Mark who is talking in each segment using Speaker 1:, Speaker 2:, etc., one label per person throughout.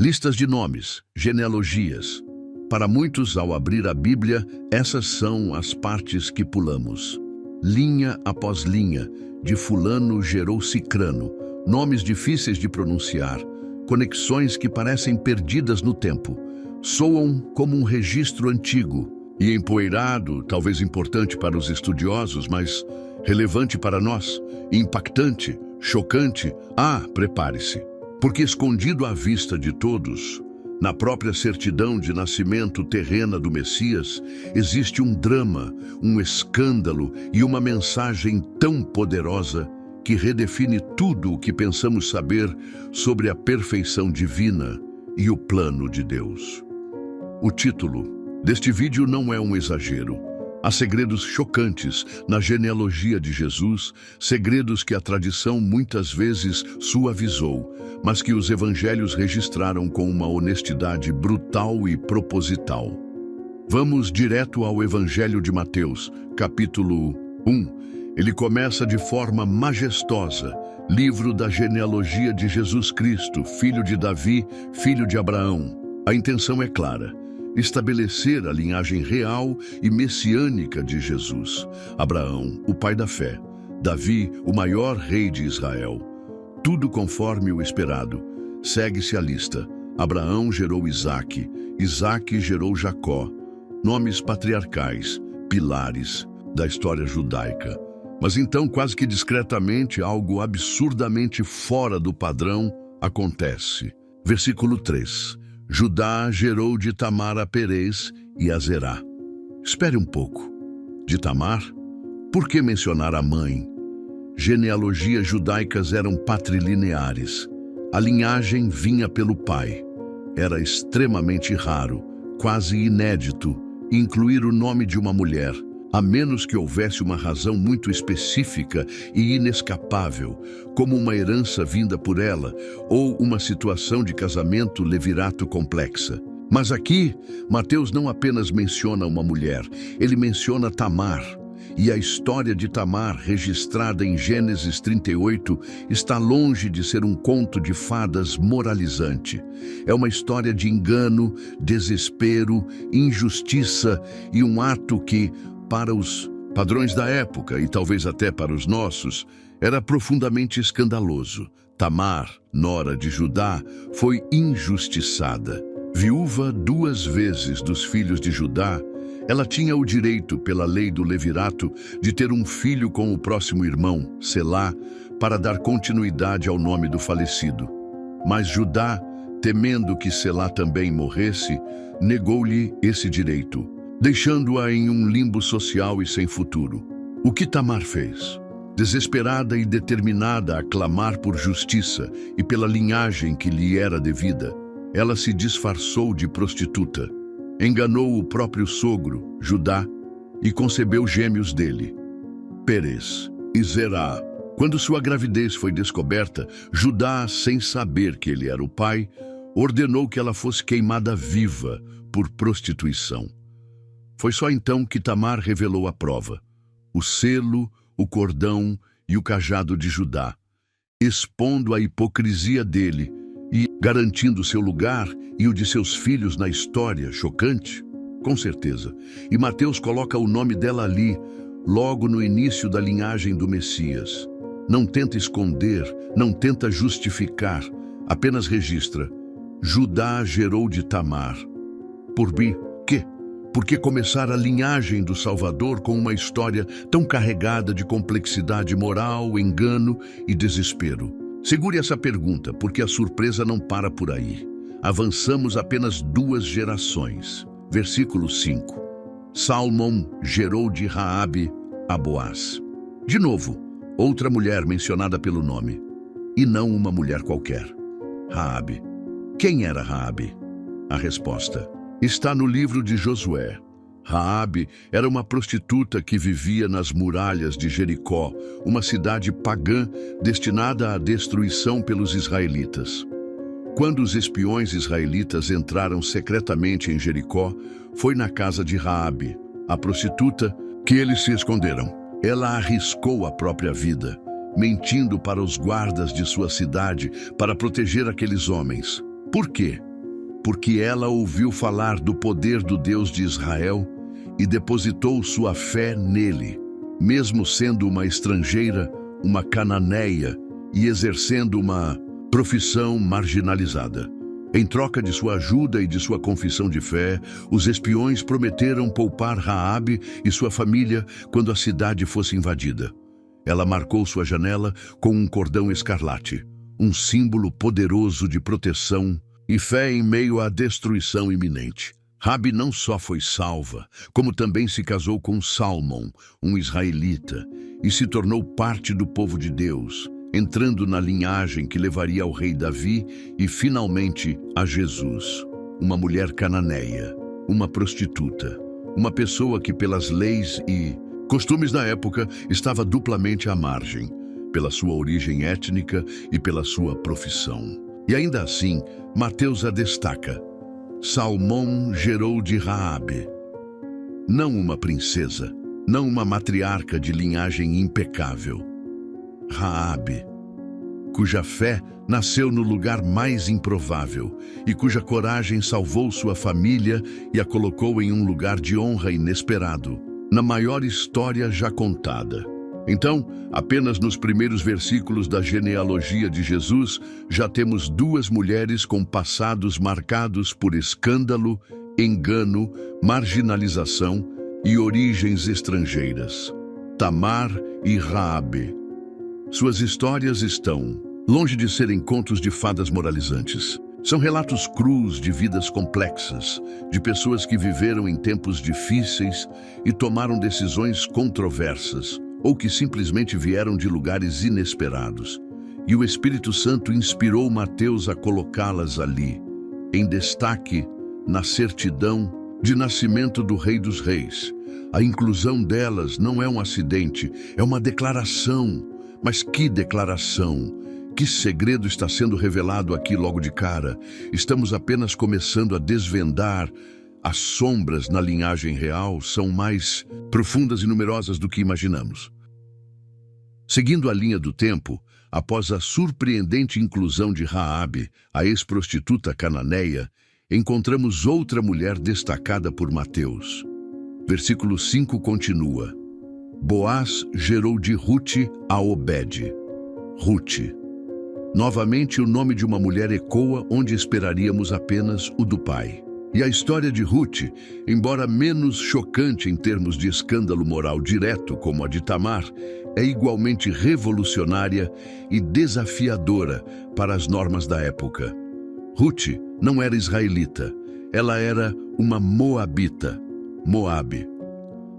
Speaker 1: Listas de nomes, genealogias. Para muitos, ao abrir a Bíblia, essas são as partes que pulamos. Linha após linha, de fulano gerou cicrano, nomes difíceis de pronunciar, conexões que parecem perdidas no tempo, soam como um registro antigo e empoeirado, talvez importante para os estudiosos, mas relevante para nós, impactante, chocante. Prepare-se, porque escondido à vista de todos, na própria certidão de nascimento terrena do Messias, existe um drama, um escândalo e uma mensagem tão poderosa que redefine tudo o que pensamos saber sobre a perfeição divina e o plano de Deus. O título deste vídeo não é um exagero. Há segredos chocantes na genealogia de Jesus, segredos que a tradição muitas vezes suavizou, mas que os evangelhos registraram com uma honestidade brutal e proposital. Vamos direto ao Evangelho de Mateus, capítulo 1. Ele começa de forma majestosa, livro da genealogia de Jesus Cristo, filho de Davi, filho de Abraão. A intenção é clara: estabelecer a linhagem real e messiânica de Jesus. Abraão, o pai da fé. Davi, o maior rei de Israel. Tudo conforme o esperado. Segue-se a lista. Abraão gerou Isaque. Isaque gerou Jacó. Nomes patriarcais, pilares da história judaica. Mas então, quase que discretamente, algo absurdamente fora do padrão acontece. Versículo 3. Judá gerou de Tamar a Perez e a Zerá. Espere um pouco. De Tamar? Por que mencionar a mãe? Genealogias judaicas eram patrilineares. A linhagem vinha pelo pai. Era extremamente raro, quase inédito, incluir o nome de uma mulher, a menos que houvesse uma razão muito específica e inescapável, como uma herança vinda por ela ou uma situação de casamento levirato complexa. Mas aqui, Mateus não apenas menciona uma mulher, ele menciona Tamar. E a história de Tamar, registrada em Gênesis 38, está longe de ser um conto de fadas moralizante. É uma história de engano, desespero, injustiça e um ato que, para os padrões da época e talvez até para os nossos, era profundamente escandaloso. Tamar, nora de Judá, foi injustiçada. Viúva 2 vezes dos filhos de Judá, ela tinha o direito, pela lei do levirato, de ter um filho com o próximo irmão, Selá, para dar continuidade ao nome do falecido. Mas Judá, temendo que Selá também morresse, negou-lhe esse direito, deixando-a em um limbo social e sem futuro. O que Tamar fez? Desesperada e determinada a clamar por justiça e pela linhagem que lhe era devida, ela se disfarçou de prostituta, enganou o próprio sogro, Judá, e concebeu gêmeos dele, Perez e Zerá. Quando sua gravidez foi descoberta, Judá, sem saber que ele era o pai, ordenou que ela fosse queimada viva por prostituição. Foi só então que Tamar revelou a prova: o selo, o cordão e o cajado de Judá, expondo a hipocrisia dele e garantindo seu lugar e o de seus filhos na história. Chocante? Com certeza. E Mateus coloca o nome dela ali, logo no início da linhagem do Messias. Não tenta esconder, não tenta justificar, apenas registra: Judá gerou de Tamar. Por quê? Por que começar a linhagem do Salvador com uma história tão carregada de complexidade moral, engano e desespero? Segure essa pergunta, porque a surpresa não para por aí. Avançamos apenas 2 gerações. Versículo 5. Salmão gerou de Raabe a Boaz. De novo, outra mulher mencionada pelo nome. E não uma mulher qualquer. Raabe. Quem era Raabe? A resposta está no livro de Josué. Raabe era uma prostituta que vivia nas muralhas de Jericó, uma cidade pagã destinada à destruição pelos israelitas. Quando os espiões israelitas entraram secretamente em Jericó, foi na casa de Raabe, a prostituta, que eles se esconderam. Ela arriscou a própria vida, mentindo para os guardas de sua cidade para proteger aqueles homens. Por quê? porque ela ouviu falar do poder do Deus de Israel e depositou sua fé nele, mesmo sendo uma estrangeira, uma cananeia e exercendo uma profissão marginalizada. Em troca de sua ajuda e de sua confissão de fé, os espiões prometeram poupar Raabe e sua família quando a cidade fosse invadida. Ela marcou sua janela com um cordão escarlate, um símbolo poderoso de proteção e fé em meio à destruição iminente. Raabe não só foi salva, como também se casou com Salmão, um israelita, e se tornou parte do povo de Deus, entrando na linhagem que levaria ao rei Davi e, finalmente, a Jesus. Uma mulher cananeia, uma prostituta, uma pessoa que, pelas leis e costumes da época, estava duplamente à margem, pela sua origem étnica e pela sua profissão. E ainda assim, Mateus a destaca. Salmão gerou de Raabe. Não uma princesa, não uma matriarca de linhagem impecável. Raabe, cuja fé nasceu no lugar mais improvável e cuja coragem salvou sua família e a colocou em um lugar de honra inesperado, na maior história já contada. Então, apenas nos primeiros versículos da genealogia de Jesus, já temos duas mulheres com passados marcados por escândalo, engano, marginalização e origens estrangeiras. Tamar e Raabe. Suas histórias estão longe de serem contos de fadas moralizantes. São relatos crus de vidas complexas, de pessoas que viveram em tempos difíceis e tomaram decisões controversas, ou que simplesmente vieram de lugares inesperados. E o Espírito Santo inspirou Mateus a colocá-las ali, em destaque, na certidão de nascimento do Rei dos Reis. A inclusão delas não é um acidente, é uma declaração. Mas que declaração! Que segredo está sendo revelado aqui logo de cara? Estamos apenas começando a desvendar. As sombras na linhagem real são mais profundas e numerosas do que imaginamos. Seguindo a linha do tempo, após a surpreendente inclusão de Raabe, a ex-prostituta cananeia, encontramos outra mulher destacada por Mateus. Versículo 5 continua. Boaz gerou de Rute a Obed. Rute. Novamente o nome de uma mulher ecoa onde esperaríamos apenas o do pai. E a história de Rute, embora menos chocante em termos de escândalo moral direto como a de Tamar, é igualmente revolucionária e desafiadora para as normas da época. Rute não era israelita, ela era uma moabita, Moabe.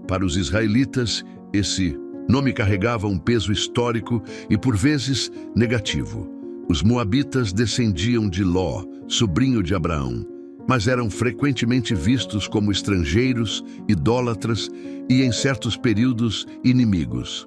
Speaker 1: Para os israelitas, esse nome carregava um peso histórico e, por vezes, negativo. Os moabitas descendiam de Ló, sobrinho de Abraão, mas eram frequentemente vistos como estrangeiros, idólatras e, em certos períodos, inimigos.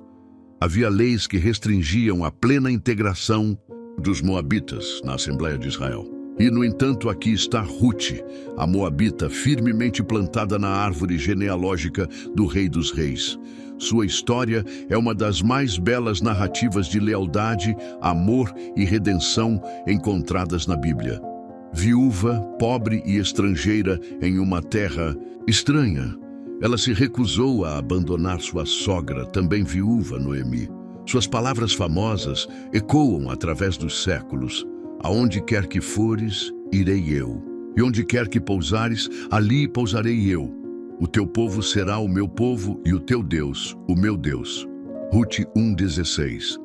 Speaker 1: Havia leis que restringiam a plena integração dos moabitas na Assembleia de Israel. E, no entanto, aqui está Rute, a moabita firmemente plantada na árvore genealógica do Rei dos Reis. Sua história é uma das mais belas narrativas de lealdade, amor e redenção encontradas na Bíblia. Viúva, pobre e estrangeira em uma terra estranha, ela se recusou a abandonar sua sogra, também viúva, Noemi. Suas palavras famosas ecoam através dos séculos. Aonde quer que fores, irei eu. E onde quer que pousares, ali pousarei eu. O teu povo será o meu povo e o teu Deus, o meu Deus. Rute 1,16.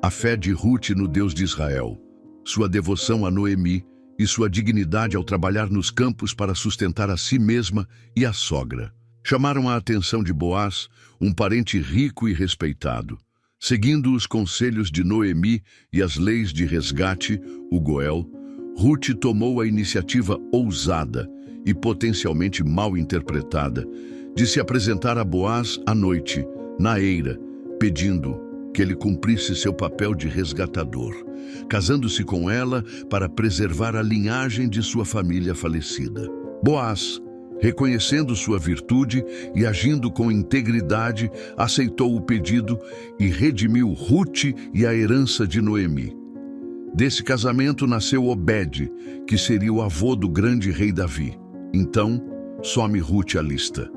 Speaker 1: A fé de Rute no Deus de Israel, sua devoção a Noemi e sua dignidade ao trabalhar nos campos para sustentar a si mesma e a sogra, chamaram a atenção de Boaz, um parente rico e respeitado. Seguindo os conselhos de Noemi e as leis de resgate, o Goel, Rute tomou a iniciativa ousada e potencialmente mal interpretada de se apresentar a Boaz à noite, na eira, pedindo que ele cumprisse seu papel de resgatador, casando-se com ela para preservar a linhagem de sua família falecida. Boaz, reconhecendo sua virtude e agindo com integridade, aceitou o pedido e redimiu Rute e a herança de Noemi. Desse casamento nasceu Obed, que seria o avô do grande rei Davi. Então, some Rute à lista.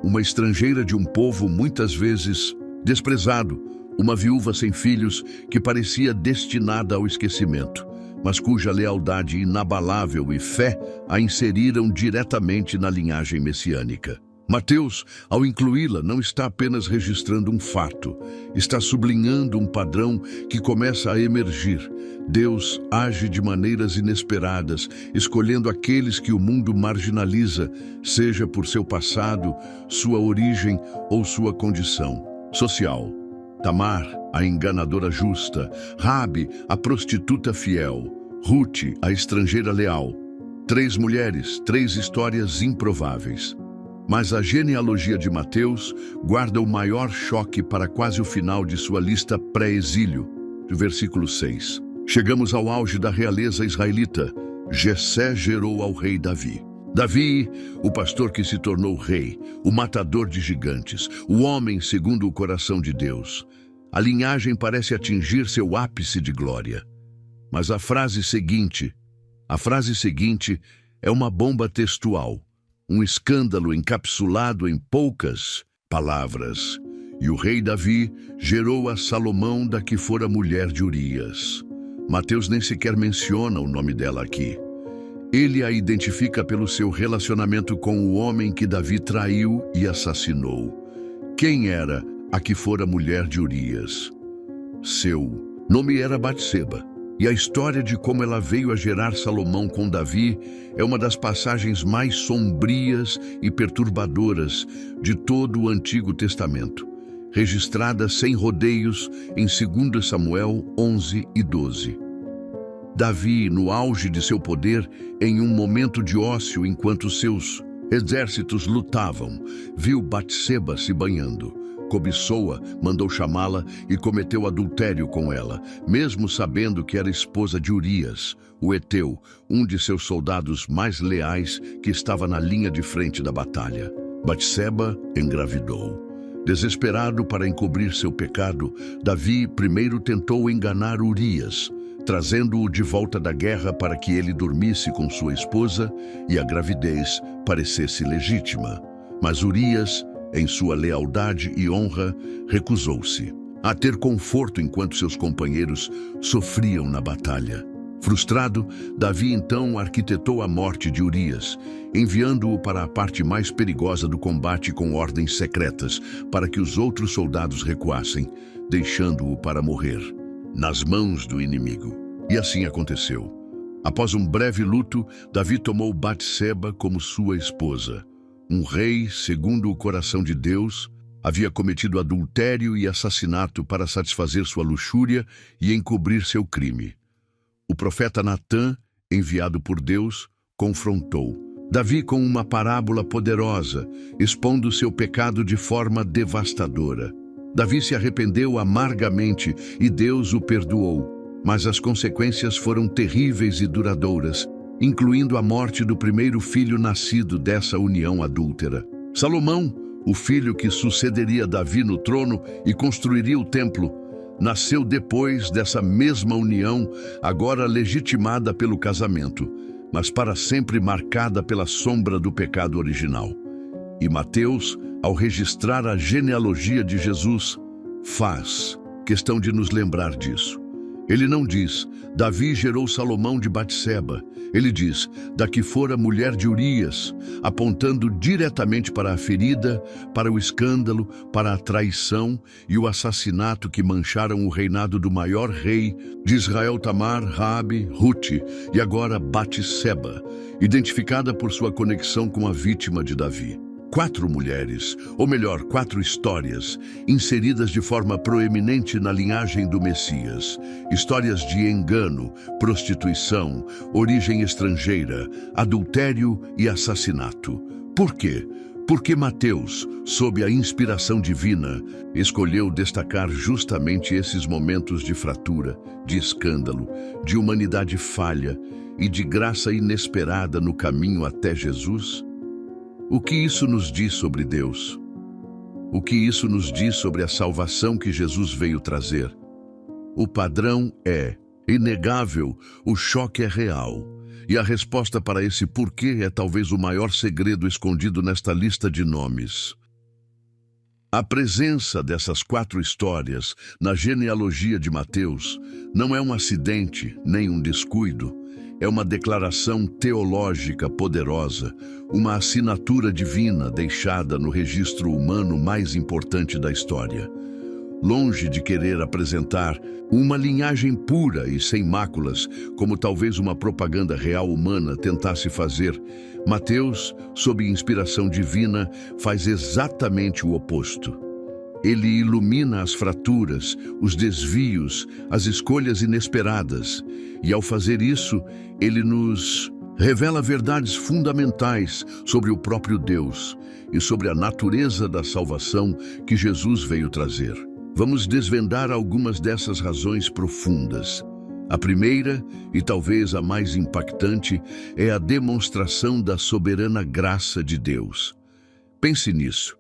Speaker 1: Uma estrangeira de um povo muitas vezes desprezado, uma viúva sem filhos que parecia destinada ao esquecimento, mas cuja lealdade inabalável e fé a inseriram diretamente na linhagem messiânica. Mateus, ao incluí-la, não está apenas registrando um fato, está sublinhando um padrão que começa a emergir. Deus age de maneiras inesperadas, escolhendo aqueles que o mundo marginaliza, seja por seu passado, sua origem ou sua condição social. Tamar, a enganadora justa; Raabe, a prostituta fiel; Rute, a estrangeira leal. 3 mulheres, 3 histórias improváveis. Mas a genealogia de Mateus guarda o maior choque para quase o final de sua lista pré-exílio, do versículo 6. Chegamos ao auge da realeza israelita. Jessé gerou ao rei Davi. Davi, o pastor que se tornou rei, o matador de gigantes, o homem segundo o coração de Deus. A linhagem parece atingir seu ápice de glória. Mas a frase seguinte é uma bomba textual, um escândalo encapsulado em poucas palavras. E o rei Davi gerou a Salomão, da que fora mulher de Urias. Mateus nem sequer menciona o nome dela aqui. Ele a identifica pelo seu relacionamento com o homem que Davi traiu e assassinou. Quem era a que fora mulher de Urias? Seu nome era Batseba. E a história de como ela veio a gerar Salomão com Davi é uma das passagens mais sombrias e perturbadoras de todo o Antigo Testamento, registrada sem rodeios em 2 Samuel 11 e 12. Davi, no auge de seu poder, em um momento de ócio enquanto seus exércitos lutavam, viu Batseba se banhando. Cobiçou-a, mandou chamá-la e cometeu adultério com ela, mesmo sabendo que era esposa de Urias, o heteu, um de seus soldados mais leais que estava na linha de frente da batalha. Batseba engravidou. Desesperado para encobrir seu pecado, Davi primeiro tentou enganar Urias, trazendo-o de volta da guerra para que ele dormisse com sua esposa e a gravidez parecesse legítima. Mas Urias, em sua lealdade e honra, recusou-se a ter conforto enquanto seus companheiros sofriam na batalha. Frustrado, Davi então arquitetou a morte de Urias, enviando-o para a parte mais perigosa do combate com ordens secretas, para que os outros soldados recuassem, deixando-o para morrer nas mãos do inimigo. E assim aconteceu. Após um breve luto, Davi tomou Batseba como sua esposa. Um rei, segundo o coração de Deus, havia cometido adultério e assassinato para satisfazer sua luxúria e encobrir seu crime. O profeta Natã, enviado por Deus, confrontou Davi com uma parábola poderosa, expondo seu pecado de forma devastadora. Davi se arrependeu amargamente e Deus o perdoou, mas as consequências foram terríveis e duradouras, incluindo a morte do primeiro filho nascido dessa união adúltera. Salomão, o filho que sucederia Davi no trono e construiria o templo, nasceu depois dessa mesma união, agora legitimada pelo casamento, mas para sempre marcada pela sombra do pecado original. E Mateus, ao registrar a genealogia de Jesus, faz questão de nos lembrar disso. Ele não diz, Davi gerou Salomão de Batseba. Ele diz, da que fora mulher de Urias, apontando diretamente para a ferida, para o escândalo, para a traição e o assassinato que mancharam o reinado do maior rei de Israel, Tamar, Raabe, Rute e agora Batseba, identificada por sua conexão com a vítima de Davi. 4 mulheres, ou melhor, 4 histórias, inseridas de forma proeminente na linhagem do Messias. Histórias de engano, prostituição, origem estrangeira, adultério e assassinato. Por quê? Porque Mateus, sob a inspiração divina, escolheu destacar justamente esses momentos de fratura, de escândalo, de humanidade falha e de graça inesperada no caminho até Jesus? O que isso nos diz sobre Deus? O que isso nos diz sobre a salvação que Jesus veio trazer? O padrão é Inegável, o choque é real. E a resposta para esse porquê é talvez o maior segredo escondido nesta lista de nomes. A presença dessas 4 histórias na genealogia de Mateus não é um acidente nem um descuido. É uma declaração teológica poderosa, uma assinatura divina deixada no registro humano mais importante da história. Longe de querer apresentar uma linhagem pura e sem máculas, como talvez uma propaganda real humana tentasse fazer, Mateus, sob inspiração divina, faz exatamente o oposto. Ele ilumina as fraturas, os desvios, as escolhas inesperadas, e ao fazer isso, ele nos revela verdades fundamentais sobre o próprio Deus e sobre a natureza da salvação que Jesus veio trazer. Vamos desvendar algumas dessas razões profundas. A primeira, e talvez a mais impactante, é a demonstração da soberana graça de Deus. Pense nisso.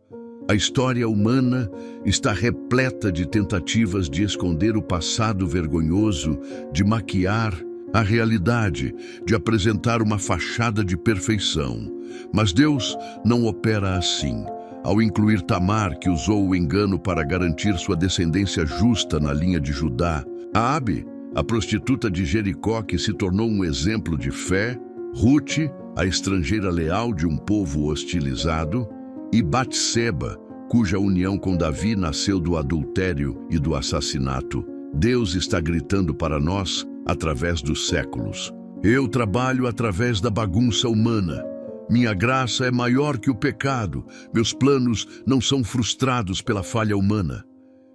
Speaker 1: A história humana está repleta de tentativas de esconder o passado vergonhoso, de maquiar a realidade, de apresentar uma fachada de perfeição. Mas Deus não opera assim. Ao incluir Tamar, que usou o engano para garantir sua descendência justa na linha de Judá, Raabe, a prostituta de Jericó que se tornou um exemplo de fé, Rute, a estrangeira leal de um povo hostilizado, e Batseba, cuja união com Davi nasceu do adultério e do assassinato. Deus está gritando para nós através dos séculos. Eu trabalho através da bagunça humana. Minha graça é maior que o pecado. Meus planos não são frustrados pela falha humana.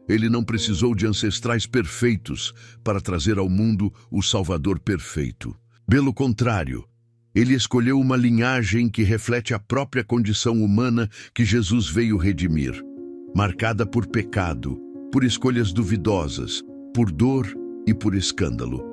Speaker 1: Ele não precisou de ancestrais perfeitos para trazer ao mundo o Salvador perfeito. Pelo contrário, ele escolheu uma linhagem que reflete a própria condição humana que Jesus veio redimir, marcada por pecado, por escolhas duvidosas, por dor e por escândalo.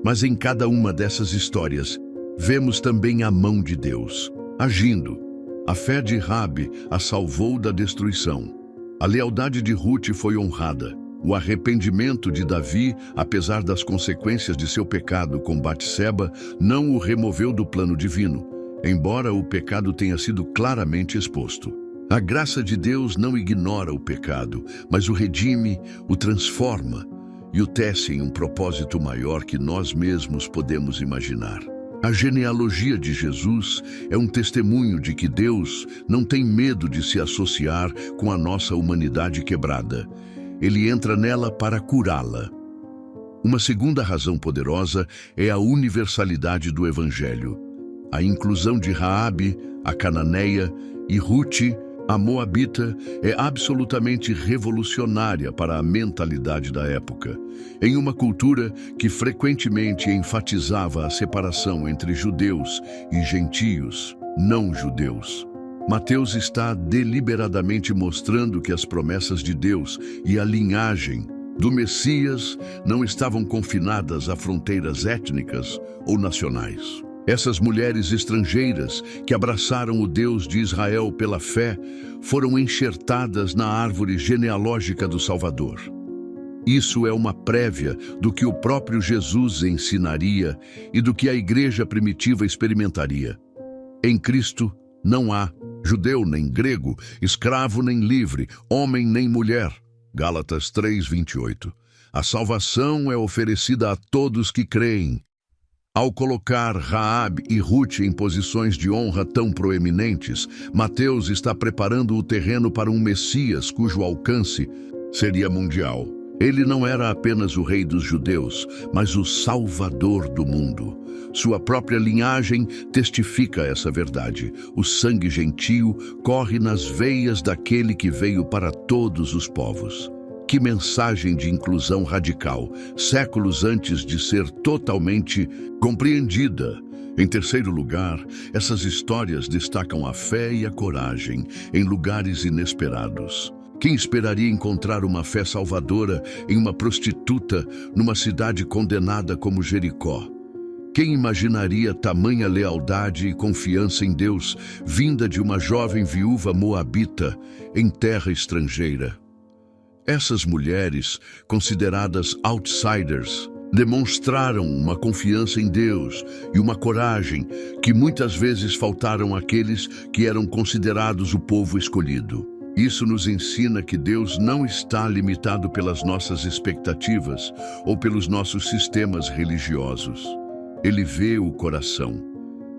Speaker 1: Mas em cada uma dessas histórias, vemos também a mão de Deus agindo. A fé de Raabe a salvou da destruição. A lealdade de Rute foi honrada. O arrependimento de Davi, apesar das consequências de seu pecado com Batseba, não o removeu do plano divino, embora o pecado tenha sido claramente exposto. A graça de Deus não ignora o pecado, mas o redime, o transforma e o tece em um propósito maior que nós mesmos podemos imaginar. A genealogia de Jesus é um testemunho de que Deus não tem medo de se associar com a nossa humanidade quebrada. Ele entra nela para curá-la. Uma segunda razão poderosa é a universalidade do Evangelho. A inclusão de Raabe, a cananeia, e Rute, a moabita, é absolutamente revolucionária para a mentalidade da época. Em uma cultura que frequentemente enfatizava a separação entre judeus e gentios, não judeus. Mateus está deliberadamente mostrando que as promessas de Deus e a linhagem do Messias não estavam confinadas a fronteiras étnicas ou nacionais. Essas mulheres estrangeiras que abraçaram o Deus de Israel pela fé foram enxertadas na árvore genealógica do Salvador. Isso é uma prévia do que o próprio Jesus ensinaria e do que a igreja primitiva experimentaria. Em Cristo não há judeu nem grego, escravo nem livre, homem nem mulher. Gálatas 3:28. A salvação é oferecida a todos que creem. Ao colocar Raabe e Rute em posições de honra tão proeminentes, Mateus está preparando o terreno para um Messias cujo alcance seria mundial. Ele não era apenas o rei dos judeus, mas o Salvador do mundo. Sua própria linhagem testifica essa verdade. O sangue gentio corre nas veias daquele que veio para todos os povos. Que mensagem de inclusão radical, séculos antes de ser totalmente compreendida. Em terceiro lugar, essas histórias destacam a fé e a coragem em lugares inesperados. Quem esperaria encontrar uma fé salvadora em uma prostituta numa cidade condenada como Jericó? Quem imaginaria tamanha lealdade e confiança em Deus vinda de uma jovem viúva moabita em terra estrangeira? Essas mulheres, consideradas outsiders, Demonstraram uma confiança em Deus e uma coragem que muitas vezes faltaram àqueles que eram considerados o povo escolhido. Isso nos ensina que Deus não está limitado pelas nossas expectativas ou pelos nossos sistemas religiosos. Ele vê o coração.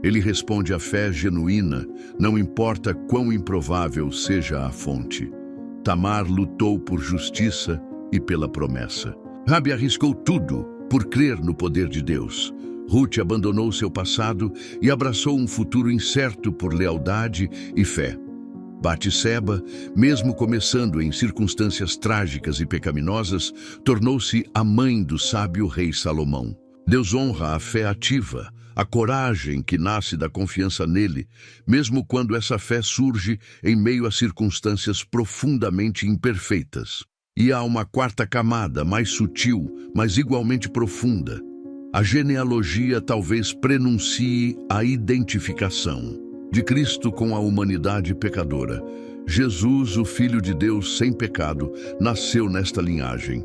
Speaker 1: Ele responde à fé genuína, não importa quão improvável seja a fonte. Tamar lutou por justiça e pela promessa. Rabi arriscou tudo por crer no poder de Deus. Ruth abandonou seu passado e abraçou um futuro incerto por lealdade e fé. Batseba, mesmo começando em circunstâncias trágicas e pecaminosas, tornou-se a mãe do sábio rei Salomão. Deus honra a fé ativa, a coragem que nasce da confiança nele, mesmo quando essa fé surge em meio a circunstâncias profundamente imperfeitas. E há uma quarta camada, mais sutil, mas igualmente profunda. A genealogia talvez prenuncie a identificação de Cristo com a humanidade pecadora. Jesus, o Filho de Deus sem pecado, nasceu nesta linhagem.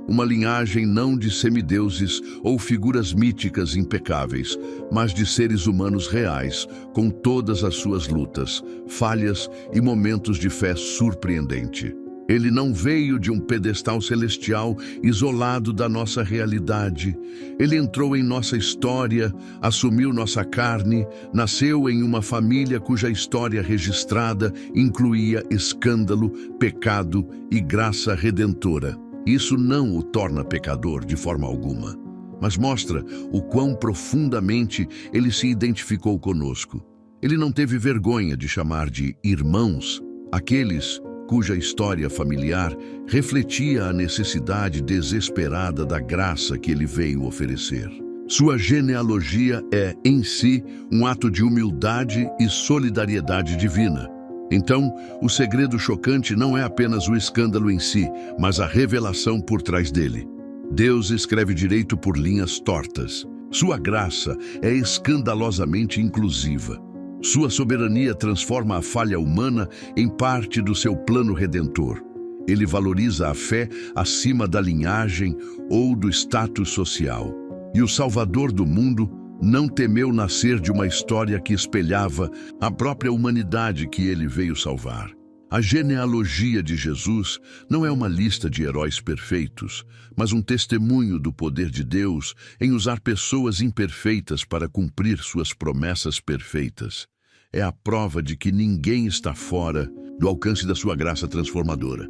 Speaker 1: Uma linhagem não de semideuses ou figuras míticas impecáveis, mas de seres humanos reais, com todas as suas lutas, falhas e momentos de fé surpreendente. Ele não veio de um pedestal celestial isolado da nossa realidade. Ele entrou em nossa história, assumiu nossa carne, nasceu em uma família cuja história registrada incluía escândalo, pecado e graça redentora. Isso não o torna pecador de forma alguma, mas mostra o quão profundamente ele se identificou conosco. Ele não teve vergonha de chamar de irmãos aqueles cuja história familiar refletia a necessidade desesperada da graça que ele veio oferecer. Sua genealogia é, em si, um ato de humildade e solidariedade divina. Então, o segredo chocante não é apenas o escândalo em si, mas a revelação por trás dele. Deus escreve direito por linhas tortas. Sua graça é escandalosamente inclusiva. Sua soberania transforma a falha humana em parte do seu plano redentor. Ele valoriza a fé acima da linhagem ou do status social. E o Salvador do mundo não temeu nascer de uma história que espelhava a própria humanidade que ele veio salvar. A genealogia de Jesus não é uma lista de heróis perfeitos, mas um testemunho do poder de Deus em usar pessoas imperfeitas para cumprir suas promessas perfeitas. É a prova de que ninguém está fora do alcance da sua graça transformadora.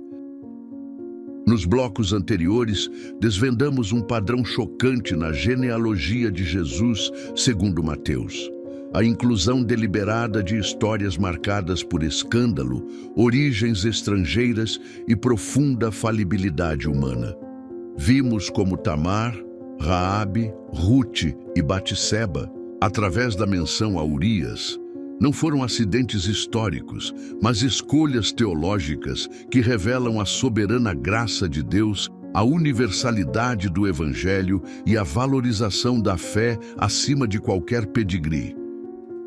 Speaker 1: Nos blocos anteriores, desvendamos um padrão chocante na genealogia de Jesus, segundo Mateus. A inclusão deliberada de histórias marcadas por escândalo, origens estrangeiras e profunda falibilidade humana. Vimos como Tamar, Raabe, Ruth e Batseba, através da menção a Urias, não foram acidentes históricos, mas escolhas teológicas que revelam a soberana graça de Deus, a universalidade do Evangelho e a valorização da fé acima de qualquer pedigree.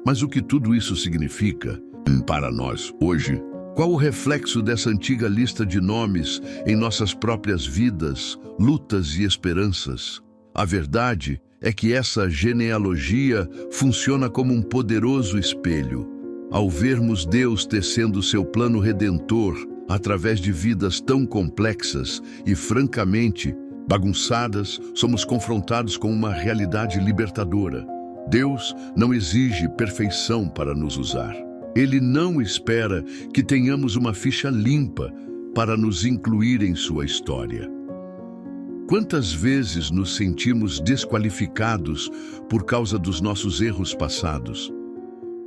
Speaker 1: Mas o que tudo isso significa para nós hoje? Qual o reflexo dessa antiga lista de nomes em nossas próprias vidas, lutas e esperanças? A verdade é que essa genealogia funciona como um poderoso espelho. Ao vermos Deus tecendo seu plano redentor através de vidas tão complexas e, francamente, bagunçadas, somos confrontados com uma realidade libertadora. Deus não exige perfeição para nos usar. Ele não espera que tenhamos uma ficha limpa para nos incluir em sua história. Quantas vezes nos sentimos desqualificados por causa dos nossos erros passados?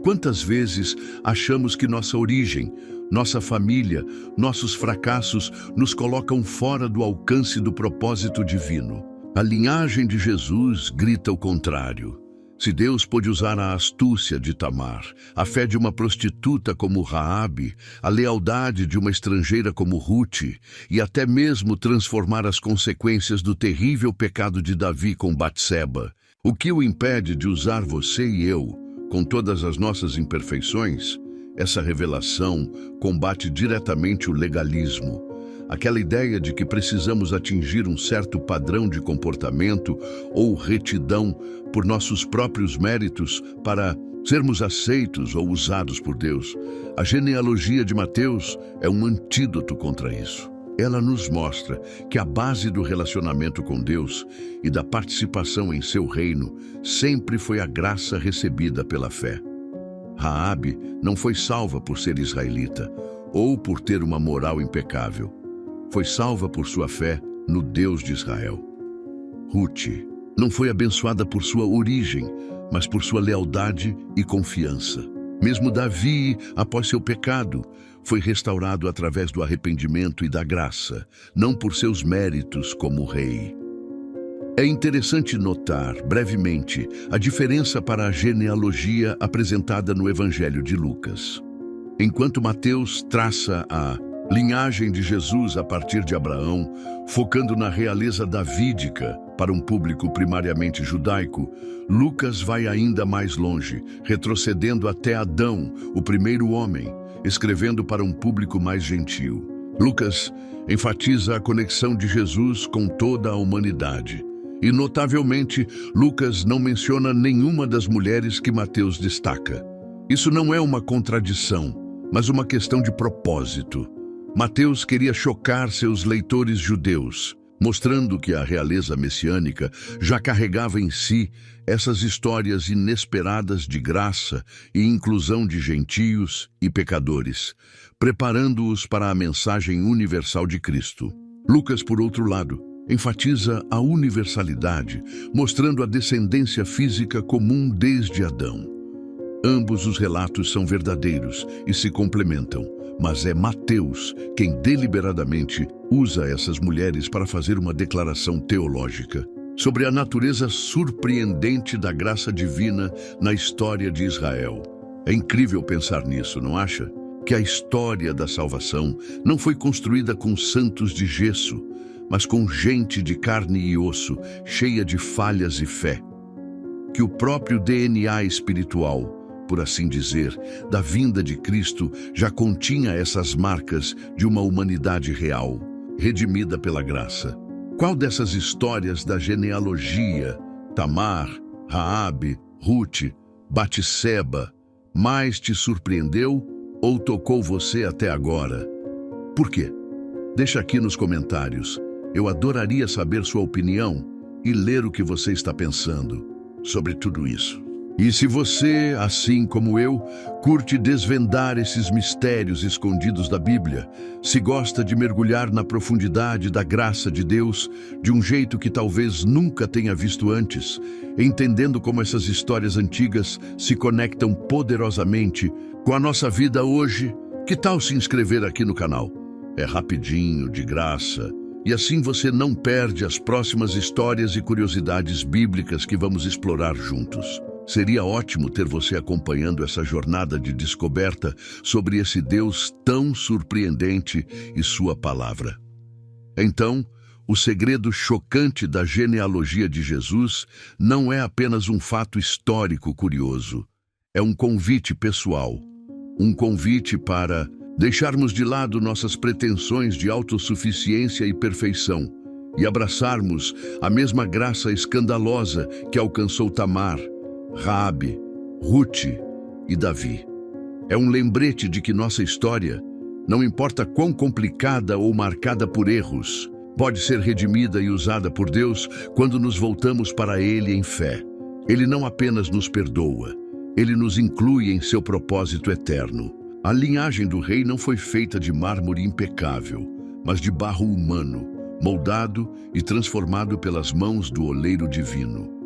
Speaker 1: Quantas vezes achamos que nossa origem, nossa família, nossos fracassos nos colocam fora do alcance do propósito divino? A linhagem de Jesus grita o contrário. Se Deus pôde usar a astúcia de Tamar, a fé de uma prostituta como Raabe, a lealdade de uma estrangeira como Ruth, e até mesmo transformar as consequências do terrível pecado de Davi com Batseba, o que o impede de usar você e eu, com todas as nossas imperfeições? Essa revelação combate diretamente o legalismo. Aquela ideia de que precisamos atingir um certo padrão de comportamento ou retidão por nossos próprios méritos para sermos aceitos ou usados por Deus. A genealogia de Mateus é um antídoto contra isso. Ela nos mostra que a base do relacionamento com Deus e da participação em seu reino sempre foi a graça recebida pela fé. Raabe não foi salva por ser israelita ou por ter uma moral impecável. Foi salva por sua fé no Deus de Israel. Ruth não foi abençoada por sua origem, mas por sua lealdade e confiança. Mesmo Davi, após seu pecado, foi restaurado através do arrependimento e da graça, não por seus méritos como rei. É interessante notar, brevemente, a diferença para a genealogia apresentada no Evangelho de Lucas. Enquanto Mateus traça a linhagem de Jesus a partir de Abraão, focando na realeza davídica para um público primariamente judaico, Lucas vai ainda mais longe, retrocedendo até Adão, o primeiro homem, escrevendo para um público mais gentil. Lucas enfatiza a conexão de Jesus com toda a humanidade. E, notavelmente, Lucas não menciona nenhuma das mulheres que Mateus destaca. Isso não é uma contradição, mas uma questão de propósito. Mateus queria chocar seus leitores judeus, mostrando que a realeza messiânica já carregava em si essas histórias inesperadas de graça e inclusão de gentios e pecadores, preparando-os para a mensagem universal de Cristo. Lucas, por outro lado, enfatiza a universalidade, mostrando a descendência física comum desde Adão. Ambos os relatos são verdadeiros e se complementam, mas é Mateus quem deliberadamente usa essas mulheres para fazer uma declaração teológica sobre a natureza surpreendente da graça divina na história de Israel. É incrível pensar nisso, não acha? Que a história da salvação não foi construída com santos de gesso, mas com gente de carne e osso, cheia de falhas e fé. Que o próprio DNA espiritual, por assim dizer, da vinda de Cristo já continha essas marcas de uma humanidade real, redimida pela graça. Qual dessas histórias da genealogia, Tamar, Raabe, Ruth, Batseba, mais te surpreendeu ou tocou você até agora? Por quê? Deixa aqui nos comentários. Eu adoraria saber sua opinião e ler o que você está pensando sobre tudo isso. E se você, assim como eu, curte desvendar esses mistérios escondidos da Bíblia, se gosta de mergulhar na profundidade da graça de Deus de um jeito que talvez nunca tenha visto antes, entendendo como essas histórias antigas se conectam poderosamente com a nossa vida hoje, que tal se inscrever aqui no canal? É rapidinho, de graça. E assim você não perde as próximas histórias e curiosidades bíblicas que vamos explorar juntos. Seria ótimo ter você acompanhando essa jornada de descoberta sobre esse Deus tão surpreendente e sua palavra. Então, o segredo chocante da genealogia de Jesus não é apenas um fato histórico curioso. É um convite pessoal, um convite para deixarmos de lado nossas pretensões de autossuficiência e perfeição e abraçarmos a mesma graça escandalosa que alcançou Tamar, Raabe, Ruth e Davi. É um lembrete de que nossa história, não importa quão complicada ou marcada por erros, pode ser redimida e usada por Deus quando nos voltamos para Ele em fé. Ele não apenas nos perdoa, Ele nos inclui em seu propósito eterno. A linhagem do rei não foi feita de mármore impecável, mas de barro humano, moldado e transformado pelas mãos do oleiro divino.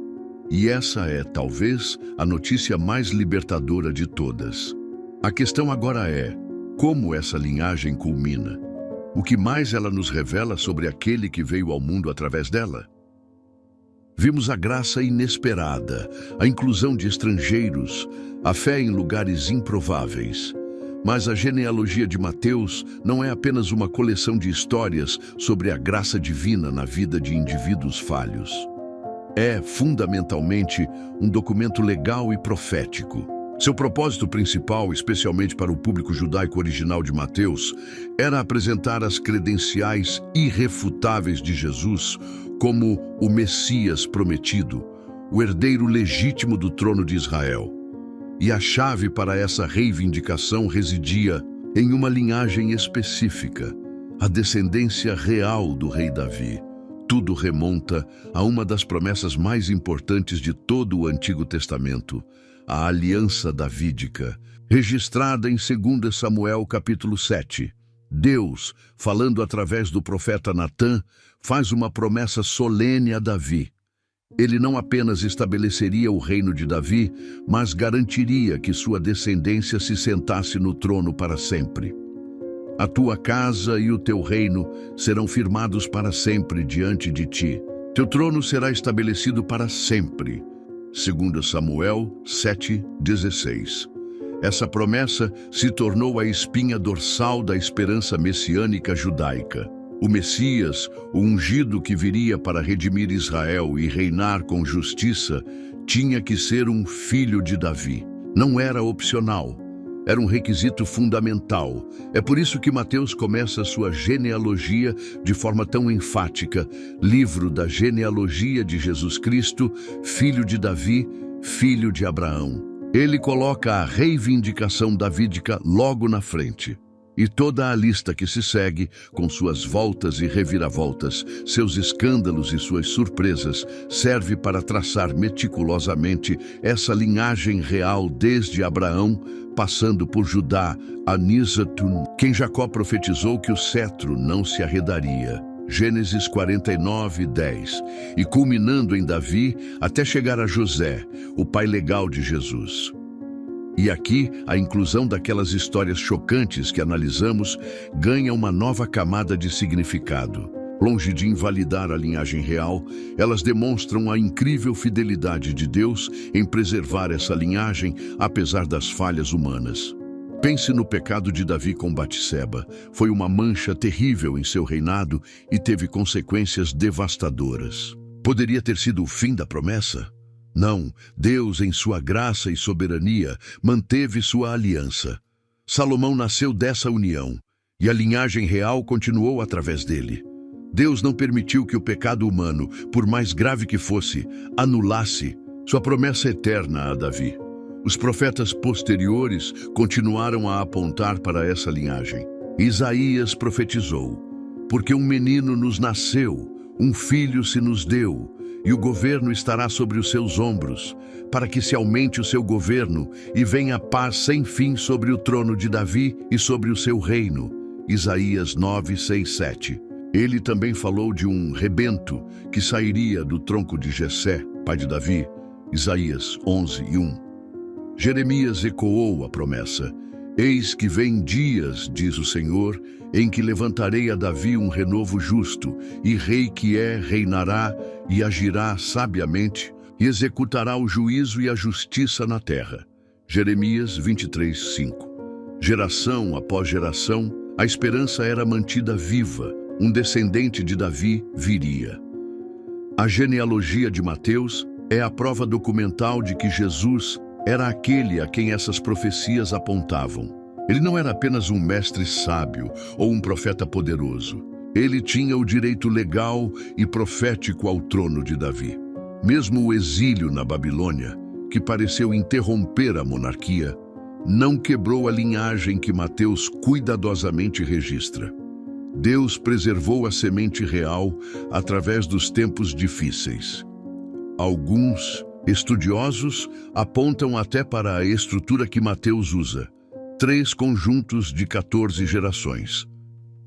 Speaker 1: E essa é, talvez, a notícia mais libertadora de todas. A questão agora é, como essa linhagem culmina? O que mais ela nos revela sobre aquele que veio ao mundo através dela? Vimos a graça inesperada, a inclusão de estrangeiros, a fé em lugares improváveis. Mas a genealogia de Mateus não é apenas uma coleção de histórias sobre a graça divina na vida de indivíduos falhos. É, fundamentalmente, um documento legal e profético. Seu propósito principal, especialmente para o público judaico original de Mateus, era apresentar as credenciais irrefutáveis de Jesus como o Messias prometido, o herdeiro legítimo do trono de Israel. E a chave para essa reivindicação residia em uma linhagem específica, a descendência real do rei Davi. Tudo remonta a uma das promessas mais importantes de todo o Antigo Testamento, a aliança davídica, registrada em 2 Samuel capítulo 7. Deus, falando através do profeta Natã, faz uma promessa solene a Davi. Ele não apenas estabeleceria o reino de Davi, mas garantiria que sua descendência se sentasse no trono para sempre. A tua casa e o teu reino serão firmados para sempre diante de ti. Teu trono será estabelecido para sempre. 2 Samuel 7:16. Essa promessa se tornou a espinha dorsal da esperança messiânica judaica. O Messias, o ungido que viria para redimir Israel e reinar com justiça, tinha que ser um filho de Davi. Não era opcional. Era um requisito fundamental. É por isso que Mateus começa sua genealogia de forma tão enfática. Livro da genealogia de Jesus Cristo, filho de Davi, filho de Abraão. Ele coloca a reivindicação davídica logo na frente. E toda a lista que se segue, com suas voltas e reviravoltas, seus escândalos e suas surpresas, serve para traçar meticulosamente essa linhagem real desde Abraão, passando por Judá, a Nisatun, quem Jacó profetizou que o cetro não se arredaria. Gênesis 49:10, e culminando em Davi até chegar a José, o pai legal de Jesus. E aqui, a inclusão daquelas histórias chocantes que analisamos ganha uma nova camada de significado. Longe de invalidar a linhagem real, elas demonstram a incrível fidelidade de Deus em preservar essa linhagem, apesar das falhas humanas. Pense no pecado de Davi com Batseba. Foi uma mancha terrível em seu reinado e teve consequências devastadoras. Poderia ter sido o fim da promessa? Não, Deus, em sua graça e soberania, manteve sua aliança. Salomão nasceu dessa união, e a linhagem real continuou através dele. Deus não permitiu que o pecado humano, por mais grave que fosse, anulasse sua promessa eterna a Davi. Os profetas posteriores continuaram a apontar para essa linhagem. Isaías profetizou: porque um menino nos nasceu, um filho se nos deu, e o governo estará sobre os seus ombros, para que se aumente o seu governo e venha paz sem fim sobre o trono de Davi e sobre o seu reino. Isaías 9:6-7. Ele também falou de um rebento que sairia do tronco de Jessé, pai de Davi. Isaías 11:1. Jeremias ecoou a promessa: eis que vem dias, diz o Senhor, em que levantarei a Davi um renovo justo, e rei que reinará e agirá sabiamente, e executará o juízo e a justiça na terra. Jeremias 23:5. Geração após geração, a esperança era mantida viva, um descendente de Davi viria. A genealogia de Mateus é a prova documental de que Jesus era aquele a quem essas profecias apontavam. Ele não era apenas um mestre sábio ou um profeta poderoso. Ele tinha o direito legal e profético ao trono de Davi. Mesmo o exílio na Babilônia, que pareceu interromper a monarquia, não quebrou a linhagem que Mateus cuidadosamente registra. Deus preservou a semente real através dos tempos difíceis. Alguns estudiosos apontam até para a estrutura que Mateus usa: 3 conjuntos de 14 gerações.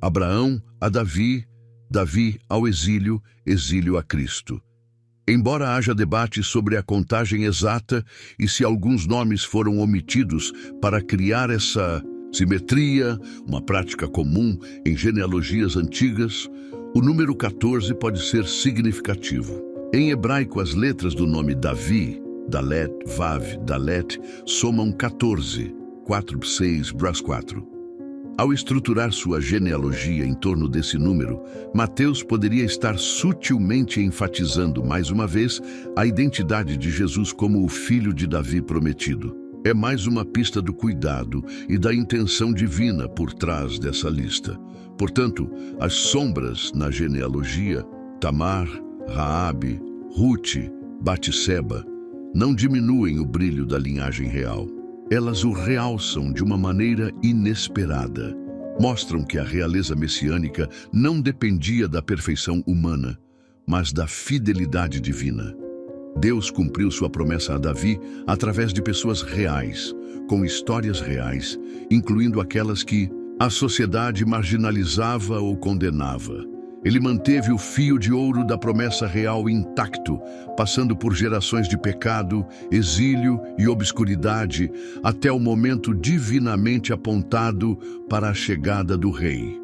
Speaker 1: Abraão a Davi, Davi ao exílio, exílio a Cristo. Embora haja debate sobre a contagem exata e se alguns nomes foram omitidos para criar essa simetria, uma prática comum em genealogias antigas, o número 14 pode ser significativo. Em hebraico, as letras do nome Davi, Dalet, Vav, Dalet, somam 14, 4, 6, Bras 4. Ao estruturar sua genealogia em torno desse número, Mateus poderia estar sutilmente enfatizando mais uma vez a identidade de Jesus como o filho de Davi prometido. é mais uma pista do cuidado e da intenção divina por trás dessa lista. Portanto, as sombras na genealogia, Tamar, Raabe, Ruth, Batseba, não diminuem o brilho da linhagem real. Elas o realçam de uma maneira inesperada. Mostram que a realeza messiânica não dependia da perfeição humana, mas da fidelidade divina. Deus cumpriu sua promessa a Davi através de pessoas reais, com histórias reais, incluindo aquelas que a sociedade marginalizava ou condenava. Ele manteve o fio de ouro da promessa real intacto, passando por gerações de pecado, exílio e obscuridade, até o momento divinamente apontado para a chegada do rei.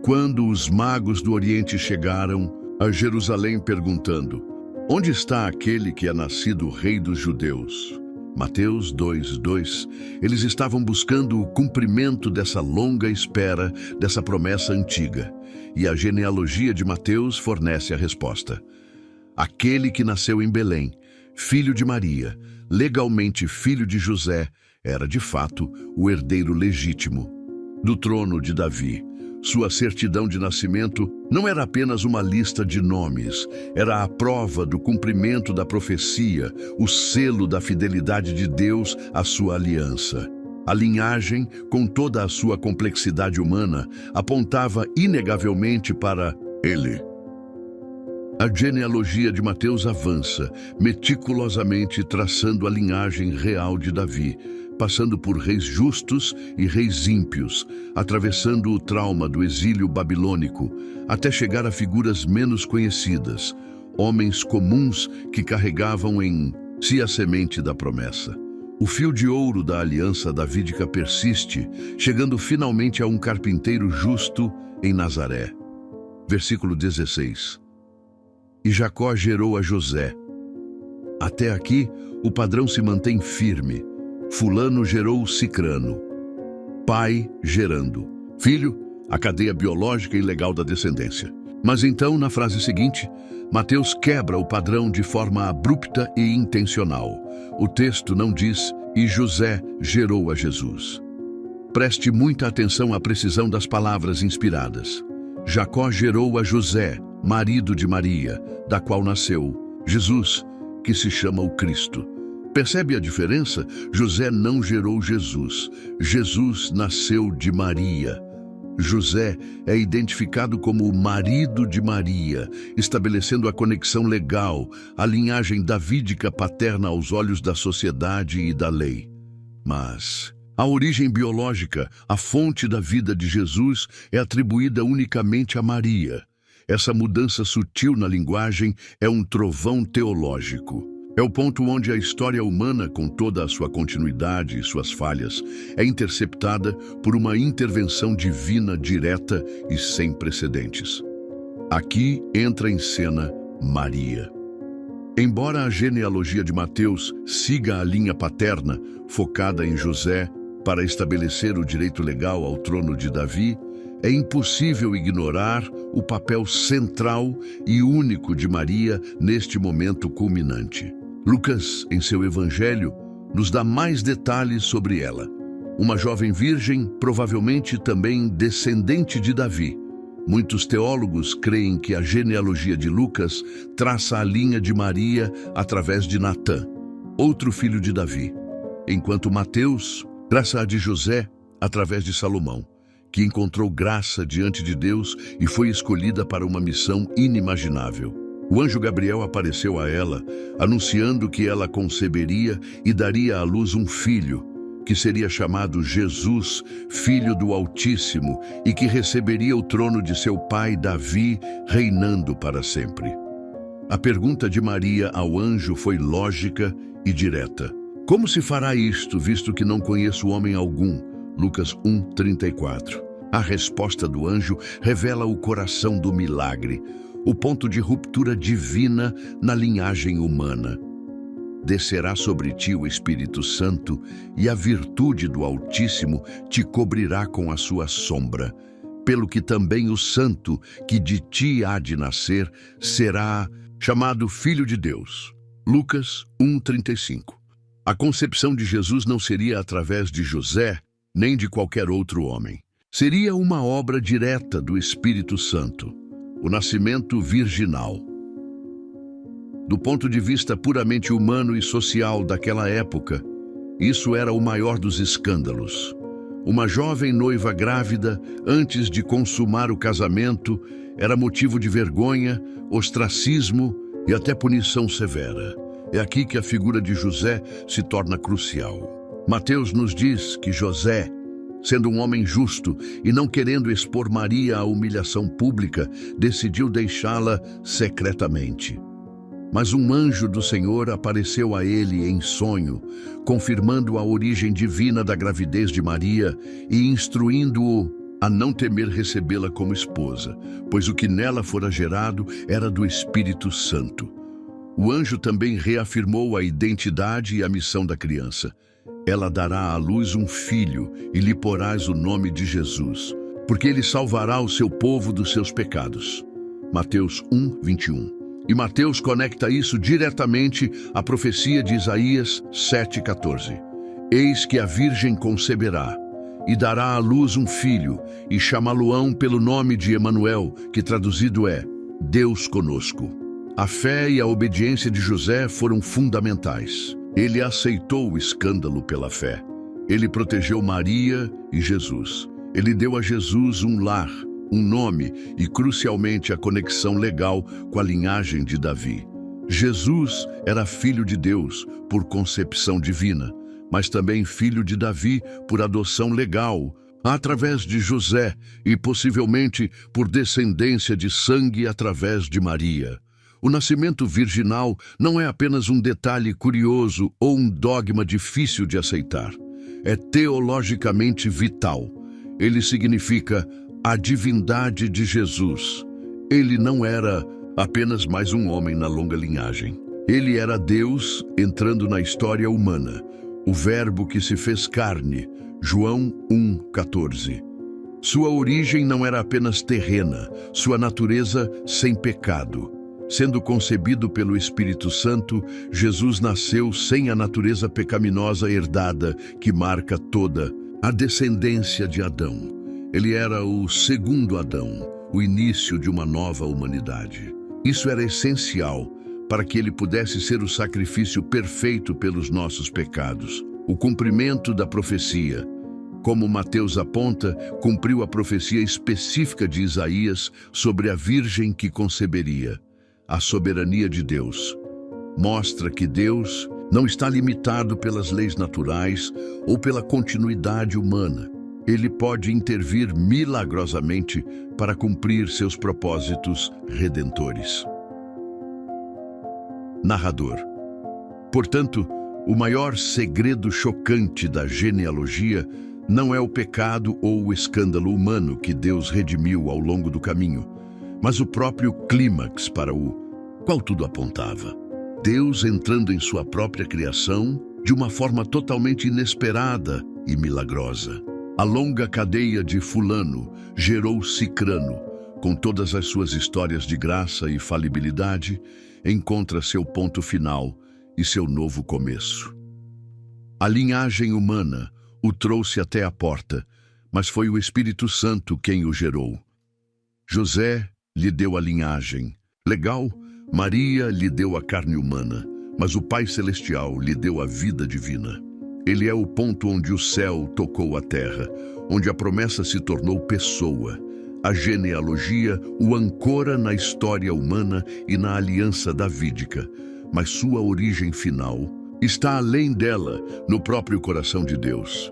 Speaker 1: Quando os magos do Oriente chegaram a Jerusalém perguntando: "Onde está aquele que é nascido rei dos judeus?" Mateus 2:2, eles estavam buscando o cumprimento dessa longa espera, dessa promessa antiga. E a genealogia de Mateus fornece a resposta. Aquele que nasceu em Belém, filho de Maria, legalmente filho de José, era de fato o herdeiro legítimo do trono de Davi. Sua certidão de nascimento não era apenas uma lista de nomes, era a prova do cumprimento da profecia, o selo da fidelidade de Deus à sua aliança. A linhagem, com toda a sua complexidade humana, apontava inegavelmente para ele. A genealogia de Mateus avança, meticulosamente traçando a linhagem real de Davi, passando por reis justos e reis ímpios, atravessando o trauma do exílio babilônico, até chegar a figuras menos conhecidas, homens comuns que carregavam em si a semente da promessa. O fio de ouro da aliança davídica persiste, chegando finalmente a um carpinteiro justo em Nazaré. Versículo 16. E Jacó gerou a José. Até aqui, o padrão se mantém firme. Fulano gerou Cicrano. Pai gerando. Filho, a cadeia biológica e legal da descendência. Mas então, na frase seguinte, Mateus quebra o padrão de forma abrupta e intencional. O texto não diz, e José gerou a Jesus. Preste muita atenção à precisão das palavras inspiradas. Jacó gerou a José, marido de Maria, da qual nasceu Jesus, que se chama o Cristo. Percebe a diferença? José não gerou Jesus. Jesus nasceu de Maria. José é identificado como o marido de Maria, estabelecendo a conexão legal, a linhagem davídica paterna aos olhos da sociedade e da lei. Mas a origem biológica, a fonte da vida de Jesus, é atribuída unicamente a Maria. Essa mudança sutil na linguagem é um trovão teológico. É o ponto onde a história humana, com toda a sua continuidade e suas falhas, é interceptada por uma intervenção divina direta e sem precedentes. Aqui entra em cena Maria. Embora a genealogia de Mateus siga a linha paterna, focada em José, para estabelecer o direito legal ao trono de Davi, é impossível ignorar o papel central e único de Maria neste momento culminante. Lucas, em seu evangelho, nos dá mais detalhes sobre ela. Uma jovem virgem, provavelmente também descendente de Davi. Muitos teólogos creem que a genealogia de Lucas traça a linha de Maria através de Natã, outro filho de Davi, enquanto Mateus traça a de José através de Salomão, que encontrou graça diante de Deus e foi escolhida para uma missão inimaginável. O anjo Gabriel apareceu a ela, anunciando que ela conceberia e daria à luz um filho, que seria chamado Jesus, Filho do Altíssimo, e que receberia o trono de seu pai Davi, reinando para sempre. A pergunta de Maria ao anjo foi lógica e direta. Como se fará isto, visto que não conheço homem algum? Lucas 1:34. A resposta do anjo revela o coração do milagre, o ponto de ruptura divina na linhagem humana. Descerá sobre ti o Espírito Santo, e a virtude do Altíssimo te cobrirá com a sua sombra. Pelo que também o Santo, que de ti há de nascer, será chamado Filho de Deus. Lucas 1:35. A concepção de Jesus não seria através de José, nem de qualquer outro homem. Seria uma obra direta do Espírito Santo, o nascimento virginal. Do ponto de vista puramente humano e social daquela época, isso era o maior dos escândalos. Uma jovem noiva grávida, antes de consumar o casamento, era motivo de vergonha, ostracismo e até punição severa. É aqui que a figura de José se torna crucial. Mateus nos diz que José, sendo um homem justo e não querendo expor Maria à humilhação pública, decidiu deixá-la secretamente. Mas um anjo do Senhor apareceu a ele em sonho, confirmando a origem divina da gravidez de Maria e instruindo-o a não temer recebê-la como esposa, pois o que nela fora gerado era do Espírito Santo. O anjo também reafirmou a identidade e a missão da criança. Ela dará à luz um filho e lhe porás o nome de Jesus, porque ele salvará o seu povo dos seus pecados. Mateus 1, 21. E Mateus conecta isso diretamente à profecia de Isaías 7,14. Eis que a virgem conceberá e dará à luz um filho, e chamá-lo-ão pelo nome de Emanuel, que traduzido é Deus conosco. A fé e a obediência de José foram fundamentais. Ele aceitou o escândalo pela fé. Ele protegeu Maria e Jesus. Ele deu a Jesus um lar, um nome e, crucialmente, a conexão legal com a linhagem de Davi. Jesus era filho de Deus por concepção divina, mas também filho de Davi por adoção legal, através de José e, possivelmente, por descendência de sangue através de Maria. O nascimento virginal não é apenas um detalhe curioso ou um dogma difícil de aceitar. É teologicamente vital. Ele significa a divindade de Jesus. Ele não era apenas mais um homem na longa linhagem. Ele era Deus entrando na história humana, o Verbo que se fez carne, João 1,14. Sua origem não era apenas terrena, sua natureza sem pecado. Sendo concebido pelo Espírito Santo, Jesus nasceu sem a natureza pecaminosa herdada que marca toda a descendência de Adão. Ele era o segundo Adão, o início de uma nova humanidade. Isso era essencial para que ele pudesse ser o sacrifício perfeito pelos nossos pecados, o cumprimento da profecia. Como Mateus aponta, cumpriu a profecia específica de Isaías sobre a virgem que conceberia. A soberania de Deus mostra que Deus não está limitado pelas leis naturais ou pela continuidade humana. Ele pode intervir milagrosamente para cumprir seus propósitos redentores. Narrador. Portanto, o maior segredo chocante da genealogia não é o pecado ou o escândalo humano que Deus redimiu ao longo do caminho, mas o próprio clímax para o qual tudo apontava. Deus entrando em sua própria criação de uma forma totalmente inesperada e milagrosa. A longa cadeia de Fulano gerou Cicrano, com todas as suas histórias de graça e falibilidade, encontra seu ponto final e seu novo começo. A linhagem humana o trouxe até a porta, mas foi o Espírito Santo quem o gerou. José lhe deu a linhagem. Legal, Maria lhe deu a carne humana, mas o Pai Celestial lhe deu a vida divina. Ele é o ponto onde o céu tocou a terra, onde a promessa se tornou pessoa. A genealogia o ancora na história humana e na aliança davídica, mas sua origem final está além dela, no próprio coração de Deus.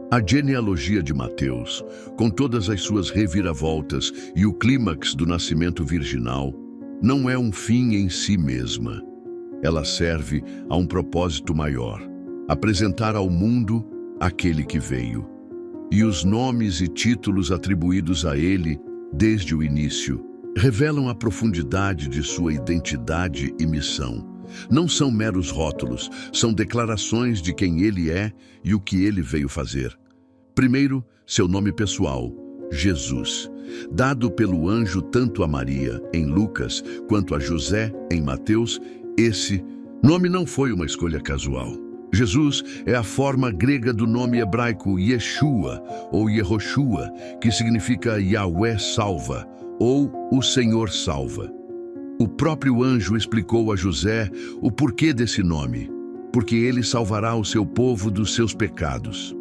Speaker 1: A genealogia de Mateus, com todas as suas reviravoltas e o clímax do nascimento virginal, não é um fim em si mesma. Ela serve a um propósito maior: apresentar ao mundo aquele que veio. E os nomes e títulos atribuídos a ele, desde o início, revelam a profundidade de sua identidade e missão. Não são meros rótulos, são declarações de quem ele é e o que ele veio fazer. Primeiro, seu nome pessoal, Jesus, dado pelo anjo tanto a Maria, em Lucas, quanto a José, em Mateus. Esse Nome não foi uma escolha casual. Jesus é a forma grega do nome hebraico Yeshua ou Yehoshua, que significa Yahweh salva ou o Senhor salva. O próprio anjo explicou a José o porquê desse nome, porque ele salvará o seu povo dos seus pecados.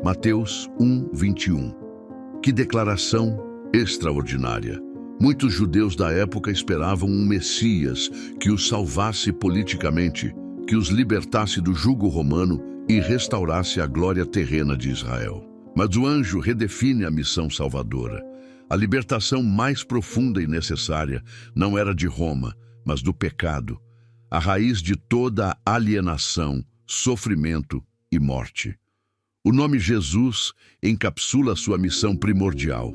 Speaker 1: Mateus 1:21. Que declaração extraordinária! Muitos judeus da época esperavam um Messias que os salvasse politicamente, que os libertasse do jugo romano e restaurasse a glória terrena de Israel. Mas o anjo redefine a missão salvadora. A libertação mais profunda e necessária não era de Roma, mas do pecado, a raiz de toda a alienação, sofrimento e morte. O nome Jesus encapsula sua missão primordial.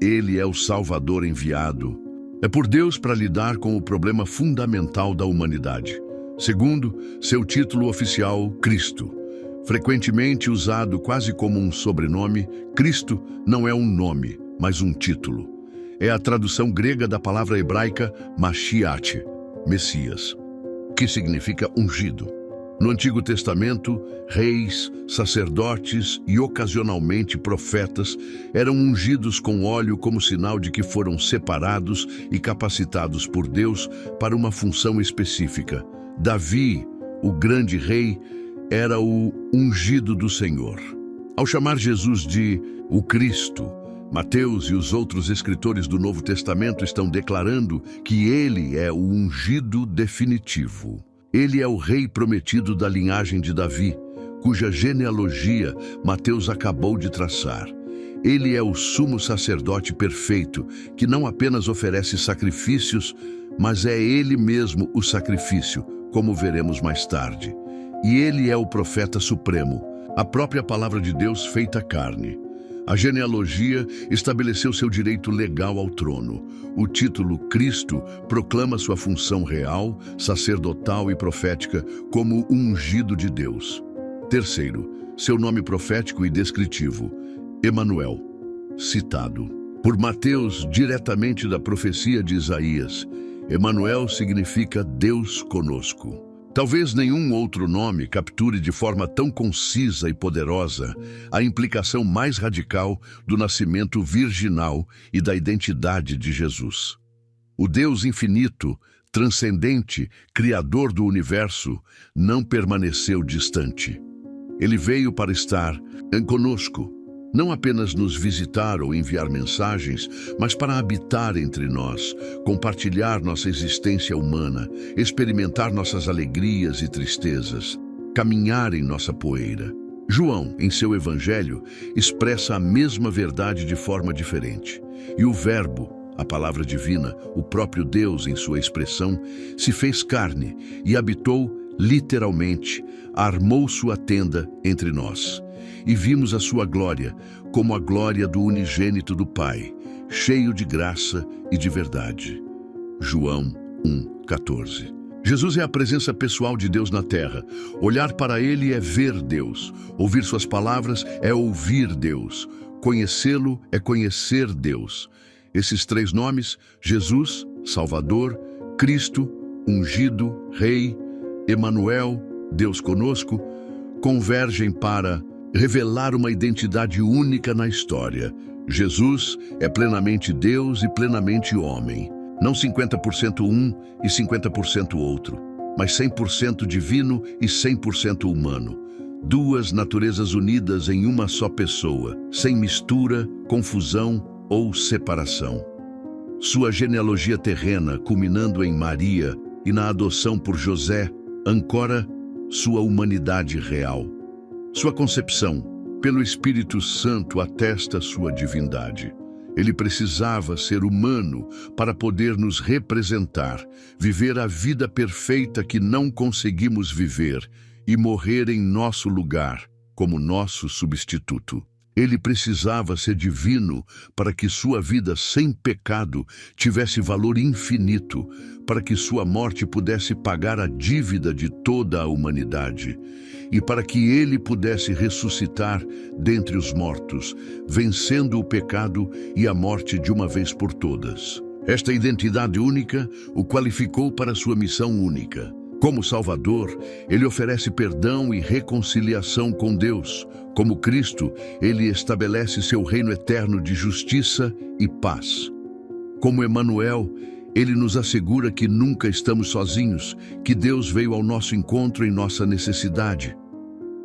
Speaker 1: Ele é o Salvador enviado. É por Deus para lidar com o problema fundamental da humanidade. Segundo, seu título oficial, Cristo. Frequentemente usado quase como um sobrenome, Cristo não é um nome, mas um título. É a tradução grega da palavra hebraica Mashiach, Messias, que significa ungido. No Antigo Testamento, reis, sacerdotes e ocasionalmente profetas eram ungidos com óleo como sinal de que foram separados e capacitados por Deus para uma função específica. Davi, o grande rei, era o ungido do Senhor. Ao chamar Jesus de o Cristo, Mateus e os outros escritores do Novo Testamento estão declarando que ele é o ungido definitivo. Ele é o rei prometido da linhagem de Davi, cuja genealogia Mateus acabou de traçar. Ele é o sumo sacerdote perfeito, que não apenas oferece sacrifícios, mas é ele mesmo o sacrifício, como veremos mais tarde. E ele é o profeta supremo, a própria palavra de Deus feita carne. A genealogia estabeleceu seu direito legal ao trono. O título Cristo proclama sua função real, sacerdotal e profética como ungido de Deus. Terceiro, seu nome profético e descritivo, Emanuel, citado por Mateus diretamente da profecia de Isaías. Emanuel significa Deus conosco. Talvez nenhum outro nome capture de forma tão concisa e poderosa a implicação mais radical do nascimento virginal e da identidade de Jesus. O Deus infinito, transcendente, criador do universo, não permaneceu distante. Ele veio para estar conosco, não apenas nos visitar ou enviar mensagens, mas para habitar entre nós, compartilhar nossa existência humana, experimentar nossas alegrias e tristezas, caminhar em nossa poeira. João, em seu evangelho, expressa a mesma verdade de forma diferente. E o Verbo, a palavra divina, o próprio Deus em sua expressão, se fez carne e habitou literalmente, armou sua tenda entre nós. E vimos a sua glória, como a glória do unigênito do Pai, cheio de graça e de verdade. João 1:14. Jesus é a presença pessoal de Deus na terra. Olhar para ele é ver Deus. Ouvir suas palavras é ouvir Deus. Conhecê-lo é conhecer Deus. Esses três nomes, Jesus, Salvador, Cristo, ungido, Rei, Emanuel, Deus conosco, convergem para revelar uma identidade única na história. Jesus é plenamente Deus e plenamente homem. Não 50% um e 50% outro, mas 100% divino e 100% humano. Duas naturezas unidas em uma só pessoa, sem mistura, confusão ou separação. Sua genealogia terrena, culminando em Maria e na adoção por José, ancora sua humanidade real. Sua concepção, pelo Espírito Santo, atesta sua divindade. Ele precisava ser humano para poder nos representar, viver a vida perfeita que não conseguimos viver e morrer em nosso lugar, como nosso substituto. Ele precisava ser divino para que sua vida sem pecado tivesse valor infinito, para que sua morte pudesse pagar a dívida de toda a humanidade e para que ele pudesse ressuscitar dentre os mortos, vencendo o pecado e a morte de uma vez por todas. Esta identidade única o qualificou para sua missão única. Como Salvador, ele oferece perdão e reconciliação com Deus. Como Cristo, ele estabelece seu reino eterno de justiça e paz. Como Emanuel, ele nos assegura que nunca estamos sozinhos, que Deus veio ao nosso encontro em nossa necessidade.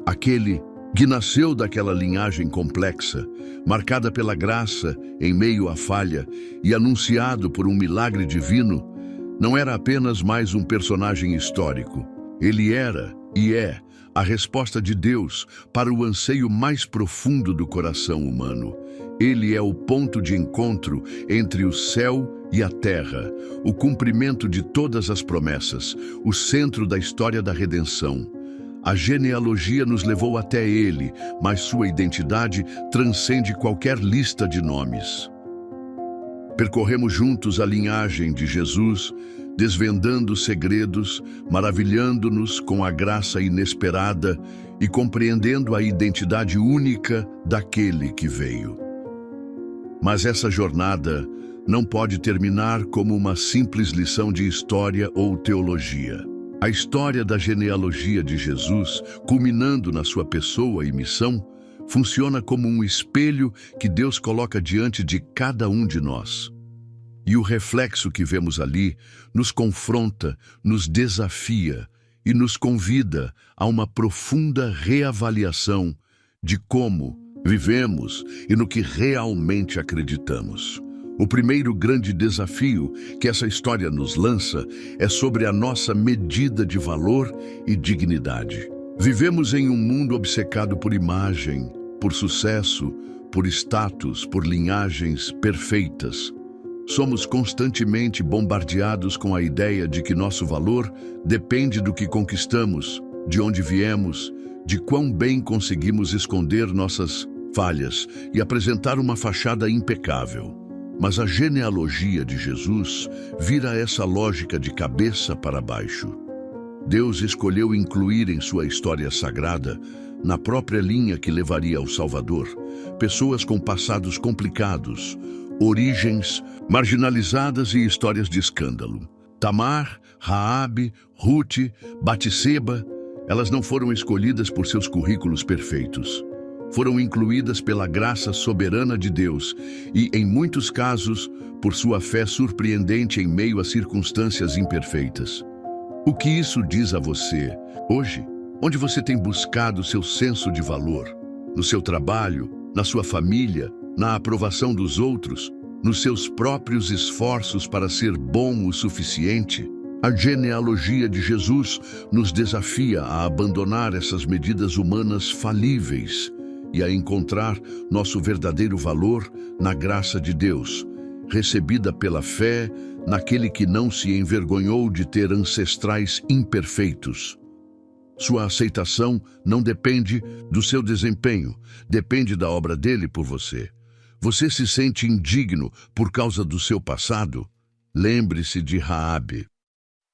Speaker 1: Aquele que nasceu daquela linhagem complexa, marcada pela graça em meio à falha e anunciado por um milagre divino, não era apenas mais um personagem histórico. Ele era e é a resposta de Deus para o anseio mais profundo do coração humano. Ele é o ponto de encontro entre o céu e a terra, o cumprimento de todas as promessas, o centro da história da redenção. A genealogia nos levou até ele, mas sua identidade transcende qualquer lista de nomes. Percorremos juntos a linhagem de Jesus, desvendando segredos, maravilhando-nos com a graça inesperada e compreendendo a identidade única daquele que veio. Mas essa jornada não pode terminar como uma simples lição de história ou teologia. A história da genealogia de Jesus, culminando na sua pessoa e missão, funciona como um espelho que Deus coloca diante de cada um de nós. E o reflexo que vemos ali nos confronta, nos desafia e nos convida a uma profunda reavaliação de como vivemos e no que realmente acreditamos. O primeiro grande desafio que essa história nos lança é sobre a nossa medida de valor e dignidade. Vivemos em um mundo obcecado por imagem, por sucesso, por status, por linhagens perfeitas. Somos constantemente bombardeados com a ideia de que nosso valor depende do que conquistamos, de onde viemos, de quão bem conseguimos esconder nossas falhas e apresentar uma fachada impecável. Mas a genealogia de Jesus vira essa lógica de cabeça para baixo. Deus escolheu incluir em sua história sagrada, na própria linha que levaria ao Salvador, pessoas com passados complicados, origens marginalizadas e histórias de escândalo. Tamar, Raabe, Rute, Batseba, elas não foram escolhidas por seus currículos perfeitos. Foram incluídas pela graça soberana de Deus e, em muitos casos, por sua fé surpreendente em meio a circunstâncias imperfeitas. O que isso diz a você hoje? Onde você tem buscado seu senso de valor? No seu trabalho, na sua família, na aprovação dos outros, nos seus próprios esforços para ser bom o suficiente? A genealogia de Jesus nos desafia a abandonar essas medidas humanas falíveis e a encontrar nosso verdadeiro valor na graça de Deus, recebida pela fé naquele que não se envergonhou de ter ancestrais imperfeitos. Sua aceitação não depende do seu desempenho, depende da obra dele por você. Você se sente indigno por causa do seu passado? Lembre-se de Raabe.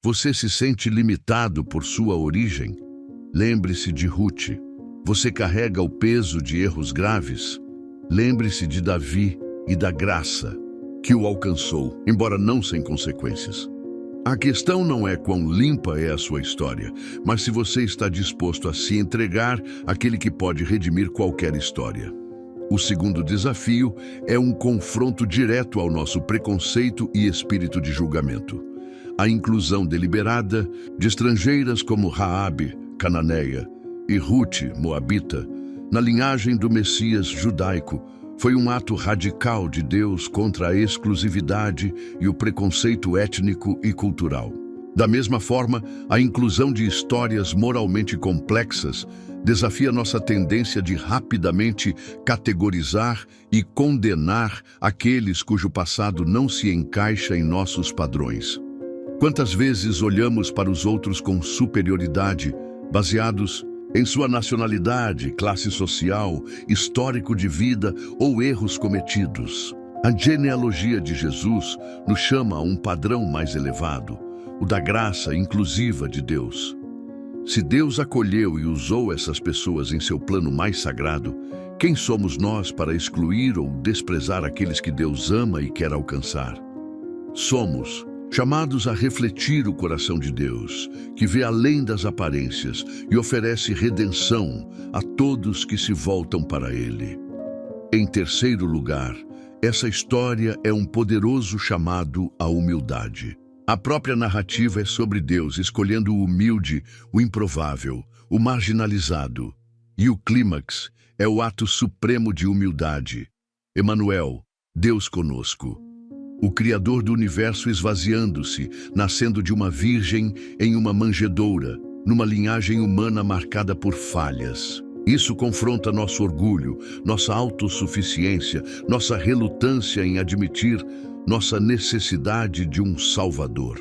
Speaker 1: Você se sente limitado por sua origem? Lembre-se de Rute. Você carrega o peso de erros graves? Lembre-se de Davi e da graça que o alcançou, embora não sem consequências. A questão não é quão limpa é a sua história, mas se você está disposto a se entregar àquele que pode redimir qualquer história. O segundo desafio é um confronto direto ao nosso preconceito e espírito de julgamento. A inclusão deliberada de estrangeiras como Raabe, cananeia, e Rute, moabita, na linhagem do Messias judaico, foi um ato radical de Deus contra a exclusividade e o preconceito étnico e cultural. Da mesma forma, a inclusão de histórias moralmente complexas desafia nossa tendência de rapidamente categorizar e condenar aqueles cujo passado não se encaixa em nossos padrões. Quantas vezes olhamos para os outros com superioridade, baseados em sua nacionalidade, classe social, histórico de vida ou erros cometidos? A genealogia de Jesus nos chama a um padrão mais elevado, o da graça inclusiva de Deus. Se Deus acolheu e usou essas pessoas em seu plano mais sagrado, quem somos nós para excluir ou desprezar aqueles que Deus ama e quer alcançar? Somos chamados a refletir o coração de Deus, que vê além das aparências e oferece redenção a todos que se voltam para Ele. Em terceiro lugar, essa história é um poderoso chamado à humildade. A própria narrativa é sobre Deus escolhendo o humilde, o improvável, o marginalizado. E o clímax é o ato supremo de humildade. Emanuel, Deus conosco. O Criador do universo esvaziando-se, nascendo de uma virgem em uma manjedoura, numa linhagem humana marcada por falhas. Isso confronta nosso orgulho, nossa autossuficiência, nossa relutância em admitir nossa necessidade de um Salvador.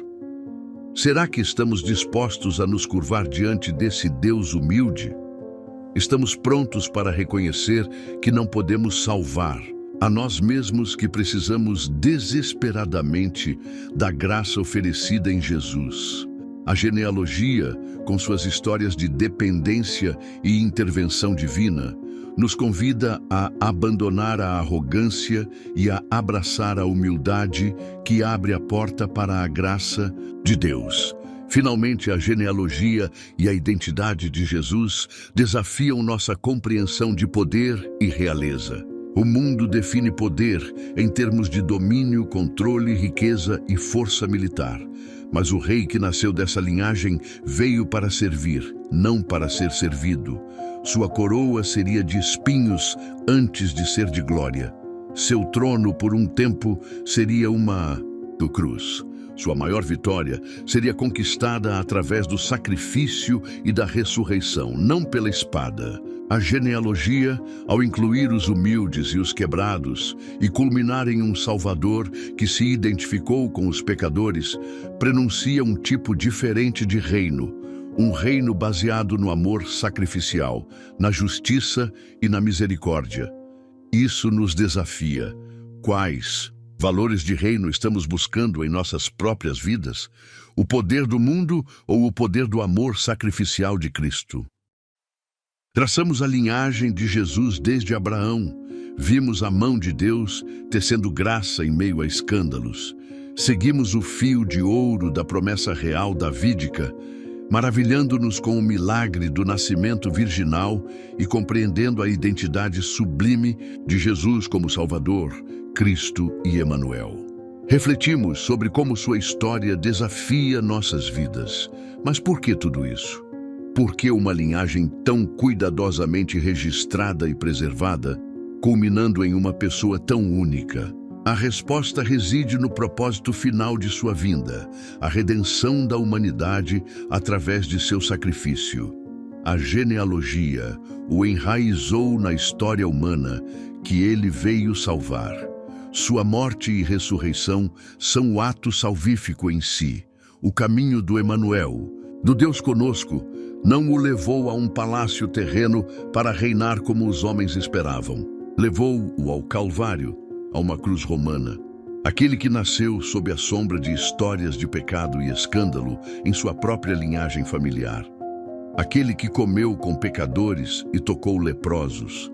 Speaker 1: Será que estamos dispostos a nos curvar diante desse Deus humilde? Estamos prontos para reconhecer que não podemos salvar a nós mesmos, que precisamos desesperadamente da graça oferecida em Jesus. A genealogia, com suas histórias de dependência e intervenção divina, nos convida a abandonar a arrogância e a abraçar a humildade que abre a porta para a graça de Deus. Finalmente, a genealogia e a identidade de Jesus desafiam nossa compreensão de poder e realeza. O mundo define poder em termos de domínio, controle, riqueza e força militar. Mas o rei que nasceu dessa linhagem veio para servir, não para ser servido. Sua coroa seria de espinhos antes de ser de glória. Seu trono, por um tempo, seria uma cruz. Sua maior vitória seria conquistada através do sacrifício e da ressurreição, não pela espada. A genealogia, ao incluir os humildes e os quebrados e culminar em um Salvador que se identificou com os pecadores, prenuncia um tipo diferente de reino, um reino baseado no amor sacrificial, na justiça e na misericórdia. Isso nos desafia. Quais valores de reino estamos buscando em nossas próprias vidas? O poder do mundo ou o poder do amor sacrificial de Cristo? Traçamos a linhagem de Jesus desde Abraão. Vimos a mão de Deus tecendo graça em meio a escândalos. Seguimos o fio de ouro da promessa real davídica, maravilhando-nos com o milagre do nascimento virginal e compreendendo a identidade sublime de Jesus como Salvador, Cristo e Emanuel. Refletimos sobre como sua história desafia nossas vidas. Mas por que tudo isso? Por que uma linhagem tão cuidadosamente registrada e preservada, culminando em uma pessoa tão única? A resposta reside no propósito final de sua vinda, a redenção da humanidade através de seu sacrifício. A genealogia o enraizou na história humana que ele veio salvar. Sua morte e ressurreição são o ato salvífico em si. O caminho do Emanuel, do Deus conosco, não o levou a um palácio terreno para reinar como os homens esperavam. Levou-o ao Calvário, a uma cruz romana. Aquele que nasceu sob a sombra de histórias de pecado e escândalo em sua própria linhagem familiar. Aquele que comeu com pecadores e tocou leprosos.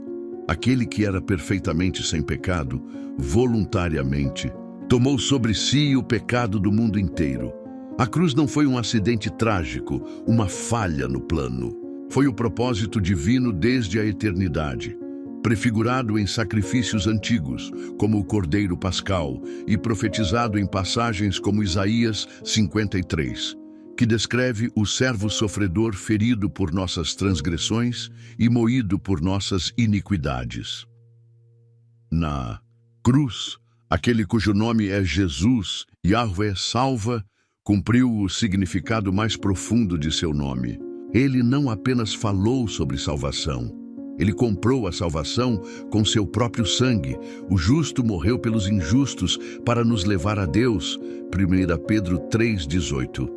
Speaker 1: Aquele que era perfeitamente sem pecado, voluntariamente, tomou sobre si o pecado do mundo inteiro. A cruz não foi um acidente trágico, uma falha no plano. Foi o propósito divino desde a eternidade, prefigurado em sacrifícios antigos, como o Cordeiro Pascal, e profetizado em passagens como Isaías 53, que descreve o servo sofredor ferido por nossas transgressões e moído por nossas iniquidades. Na cruz, aquele cujo nome é Jesus, Yahvé salva, cumpriu o significado mais profundo de seu nome. Ele não apenas falou sobre salvação, ele comprou a salvação com seu próprio sangue. O justo morreu pelos injustos para nos levar a Deus. 1 Pedro 3,18.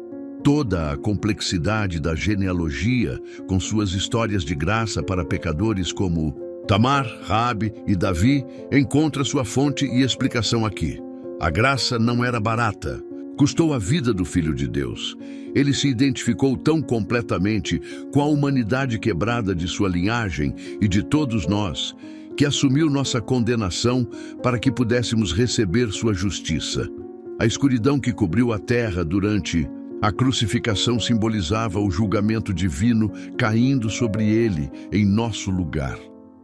Speaker 1: Toda a complexidade da genealogia, com suas histórias de graça para pecadores como Tamar, Raabe e Davi, encontra sua fonte e explicação aqui. A graça não era barata. Custou a vida do Filho de Deus. Ele se identificou tão completamente com a humanidade quebrada de sua linhagem e de todos nós, que assumiu nossa condenação para que pudéssemos receber sua justiça. A escuridão que cobriu a terra durante a crucificação simbolizava o julgamento divino caindo sobre ele em nosso lugar.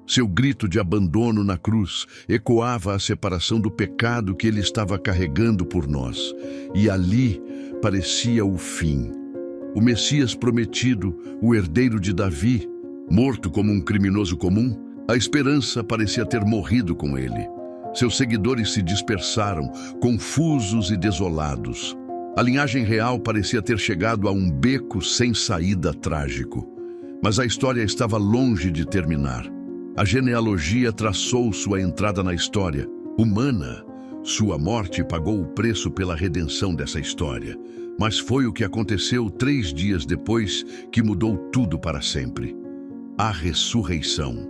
Speaker 1: Seu grito de abandono na cruz ecoava a separação do pecado que ele estava carregando por nós. E ali parecia o fim. O Messias prometido, o herdeiro de Davi, morto como um criminoso comum, a esperança parecia ter morrido com ele. Seus seguidores se dispersaram, confusos e desolados. A linhagem real parecia ter chegado a um beco sem saída trágico. Mas a história estava longe de terminar. A genealogia traçou sua entrada na história humana. Sua morte pagou o preço pela redenção dessa história. Mas foi o que aconteceu 3 dias depois que mudou tudo para sempre. A ressurreição.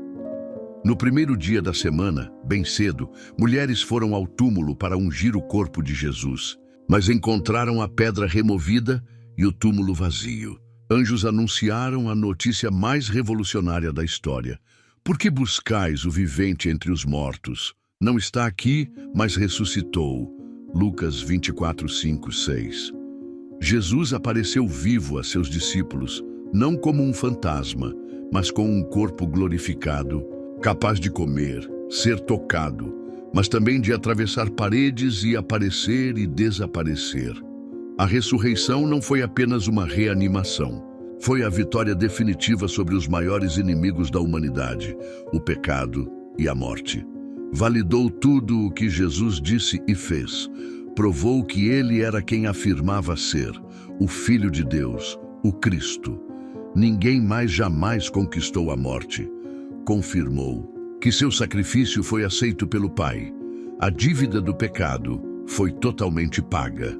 Speaker 1: No primeiro dia da semana, bem cedo, mulheres foram ao túmulo para ungir o corpo de Jesus, mas encontraram a pedra removida e o túmulo vazio. Anjos anunciaram a notícia mais revolucionária da história. Por que buscais o vivente entre os mortos? Não está aqui, mas ressuscitou. Lucas 24, 5, 6. Jesus apareceu vivo a seus discípulos, não como um fantasma, mas com um corpo glorificado, capaz de comer, ser tocado, mas também de atravessar paredes e aparecer e desaparecer. A ressurreição não foi apenas uma reanimação. Foi a vitória definitiva sobre os maiores inimigos da humanidade, o pecado e a morte. Validou tudo o que Jesus disse e fez. Provou que ele era quem afirmava ser, o Filho de Deus, o Cristo. Ninguém mais jamais conquistou a morte. Confirmou que seu sacrifício foi aceito pelo Pai. A dívida do pecado foi totalmente paga.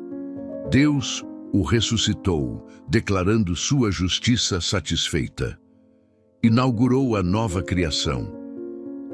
Speaker 1: Deus o ressuscitou, declarando sua justiça satisfeita. Inaugurou a nova criação.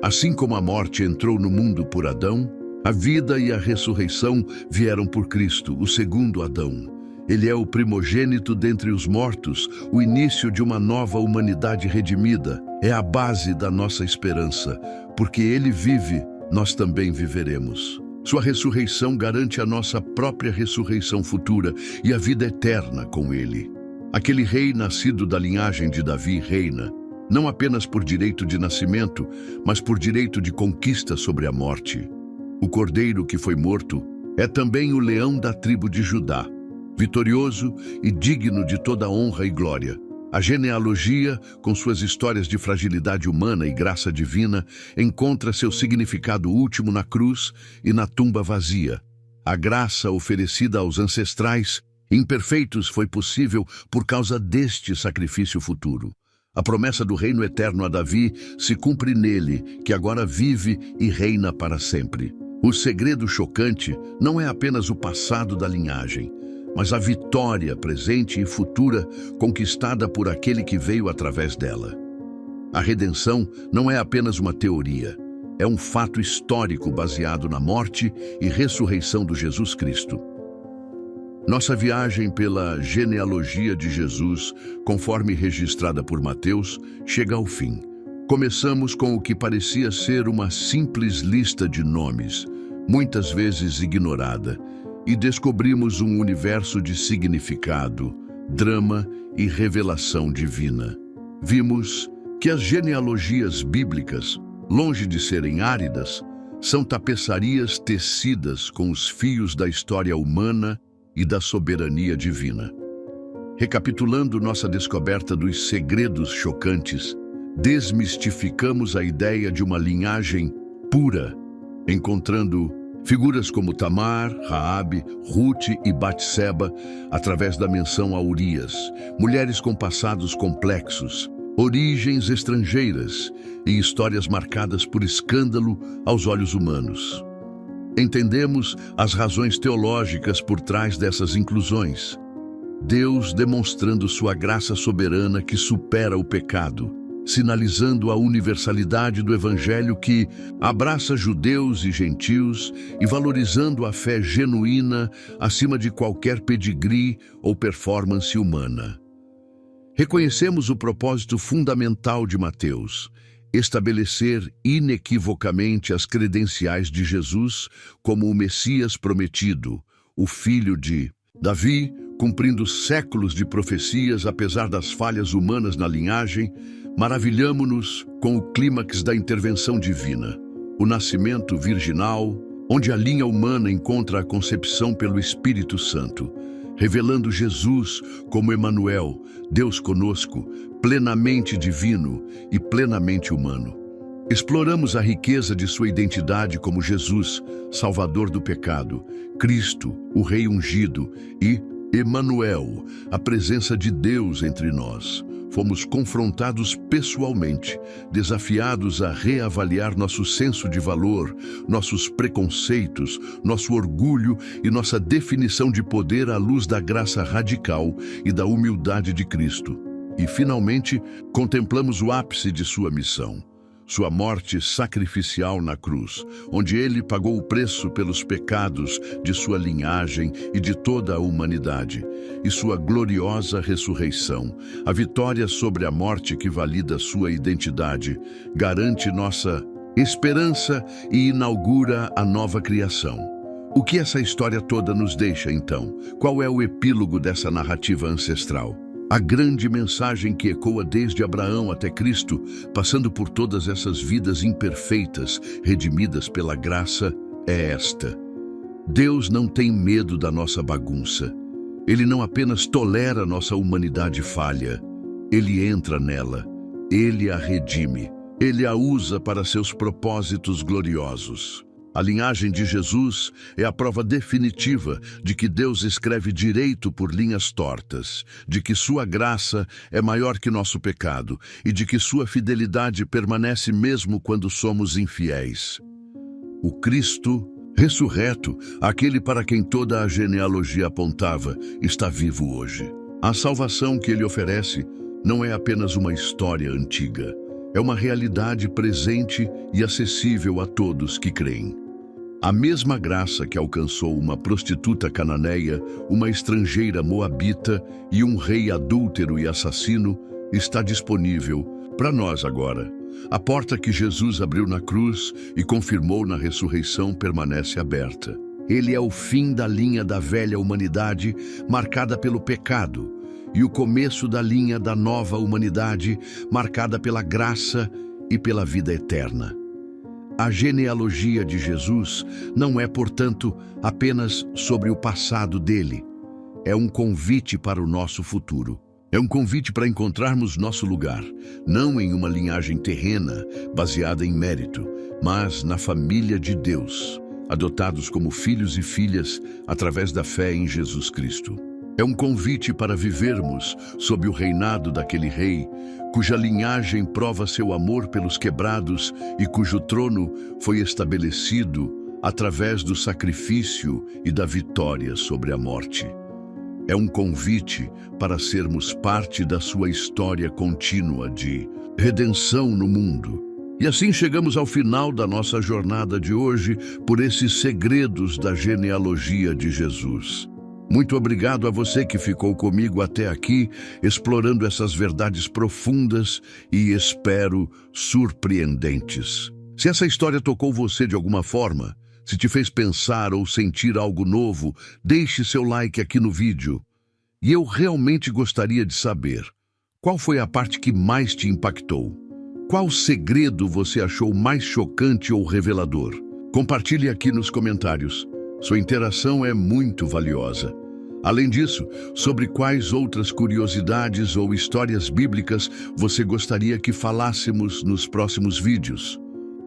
Speaker 1: Assim como a morte entrou no mundo por Adão, a vida e a ressurreição vieram por Cristo, o segundo Adão. Ele é o primogênito dentre os mortos, o início de uma nova humanidade redimida. É a base da nossa esperança. Porque ele vive, nós também viveremos. Sua ressurreição garante a nossa própria ressurreição futura e a vida eterna com ele. Aquele rei nascido da linhagem de Davi reina, não apenas por direito de nascimento, mas por direito de conquista sobre a morte. O cordeiro que foi morto é também o leão da tribo de Judá, vitorioso e digno de toda honra e glória. A genealogia, com suas histórias de fragilidade humana e graça divina, encontra seu significado último na cruz e na tumba vazia. A graça oferecida aos ancestrais imperfeitos foi possível por causa deste sacrifício futuro. A promessa do reino eterno a Davi se cumpre nele, que agora vive e reina para sempre. O segredo chocante não é apenas o passado da linhagem, mas a vitória presente e futura conquistada por aquele que veio através dela. A redenção não é apenas uma teoria, é um fato histórico baseado na morte e ressurreição do Jesus Cristo. Nossa viagem pela genealogia de Jesus, conforme registrada por Mateus, chega ao fim. Começamos com o que parecia ser uma simples lista de nomes, muitas vezes ignorada, e descobrimos um universo de significado, drama e revelação divina. Vimos que as genealogias bíblicas, longe de serem áridas, são tapeçarias tecidas com os fios da história humana e da soberania divina. Recapitulando nossa descoberta dos segredos chocantes, desmistificamos a ideia de uma linhagem pura, encontrando figuras como Tamar, Raabe, Ruth e Batseba, através da menção a Urias, mulheres com passados complexos, origens estrangeiras e histórias marcadas por escândalo aos olhos humanos. Entendemos as razões teológicas por trás dessas inclusões. Deus demonstrando sua graça soberana que supera o pecado, sinalizando a universalidade do Evangelho que abraça judeus e gentios e valorizando a fé genuína acima de qualquer pedigree ou performance humana. Reconhecemos o propósito fundamental de Mateus, estabelecer inequivocamente as credenciais de Jesus como o Messias prometido, o filho de Davi, cumprindo séculos de profecias apesar das falhas humanas na linhagem, maravilhamo-nos com o clímax da intervenção divina, o nascimento virginal, onde a linha humana encontra a concepção pelo Espírito Santo, revelando Jesus como Emanuel, Deus conosco, plenamente divino e plenamente humano. Exploramos a riqueza de sua identidade como Jesus, Salvador do pecado, Cristo, o Rei ungido, e Emanuel, a presença de Deus entre nós. Fomos confrontados pessoalmente, desafiados a reavaliar nosso senso de valor, nossos preconceitos, nosso orgulho e nossa definição de poder à luz da graça radical e da humildade de Cristo. E, finalmente, contemplamos o ápice de sua missão, sua morte sacrificial na cruz, onde ele pagou o preço pelos pecados de sua linhagem e de toda a humanidade, e sua gloriosa ressurreição, a vitória sobre a morte que valida sua identidade, garante nossa esperança e inaugura a nova criação. O que essa história toda nos deixa, então? Qual é o epílogo dessa narrativa ancestral? A grande mensagem que ecoa desde Abraão até Cristo, passando por todas essas vidas imperfeitas, redimidas pela graça, é esta: Deus não tem medo da nossa bagunça. Ele não apenas tolera nossa humanidade falha, Ele entra nela, Ele a redime, Ele a usa para seus propósitos gloriosos. A linhagem de Jesus é a prova definitiva de que Deus escreve direito por linhas tortas, de que sua graça é maior que nosso pecado e de que sua fidelidade permanece mesmo quando somos infiéis. O Cristo ressurreto, aquele para quem toda a genealogia apontava, está vivo hoje. A salvação que ele oferece não é apenas uma história antiga, é uma realidade presente e acessível a todos que creem. A mesma graça que alcançou uma prostituta cananeia, uma estrangeira moabita e um rei adúltero e assassino está disponível para nós agora. A porta que Jesus abriu na cruz e confirmou na ressurreição permanece aberta. Ele é o fim da linha da velha humanidade marcada pelo pecado e o começo da linha da nova humanidade marcada pela graça e pela vida eterna. A genealogia de Jesus não é, portanto, apenas sobre o passado dele. É um convite para o nosso futuro. É um convite para encontrarmos nosso lugar, não em uma linhagem terrena, baseada em mérito, mas na família de Deus, adotados como filhos e filhas através da fé em Jesus Cristo. É um convite para vivermos sob o reinado daquele rei, cuja linhagem prova seu amor pelos quebrados e cujo trono foi estabelecido através do sacrifício e da vitória sobre a morte. É um convite para sermos parte da sua história contínua de redenção no mundo. E assim chegamos ao final da nossa jornada de hoje por esses segredos da genealogia de Jesus. Muito obrigado a você que ficou comigo até aqui, explorando essas verdades profundas e, espero, surpreendentes. Se essa história tocou você de alguma forma, se te fez pensar ou sentir algo novo, deixe seu like aqui no vídeo. E eu realmente gostaria de saber, qual foi a parte que mais te impactou? Qual segredo você achou mais chocante ou revelador? Compartilhe aqui nos comentários. Sua interação é muito valiosa. Além disso, sobre quais outras curiosidades ou histórias bíblicas você gostaria que falássemos nos próximos vídeos?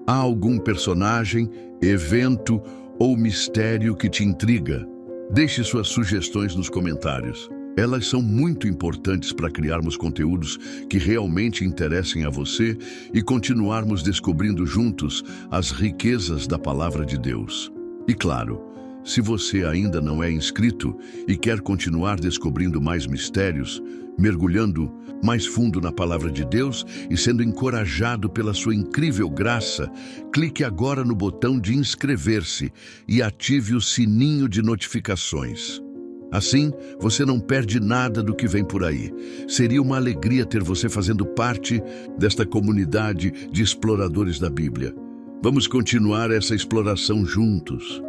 Speaker 1: Há algum personagem, evento ou mistério que te intriga? Deixe suas sugestões nos comentários. Elas são muito importantes para criarmos conteúdos que realmente interessem a você e continuarmos descobrindo juntos as riquezas da Palavra de Deus. E claro, se você ainda não é inscrito e quer continuar descobrindo mais mistérios, mergulhando mais fundo na Palavra de Deus e sendo encorajado pela sua incrível graça, clique agora no botão de inscrever-se e ative o sininho de notificações. Assim, você não perde nada do que vem por aí. Seria uma alegria ter você fazendo parte desta comunidade de exploradores da Bíblia. Vamos continuar essa exploração juntos.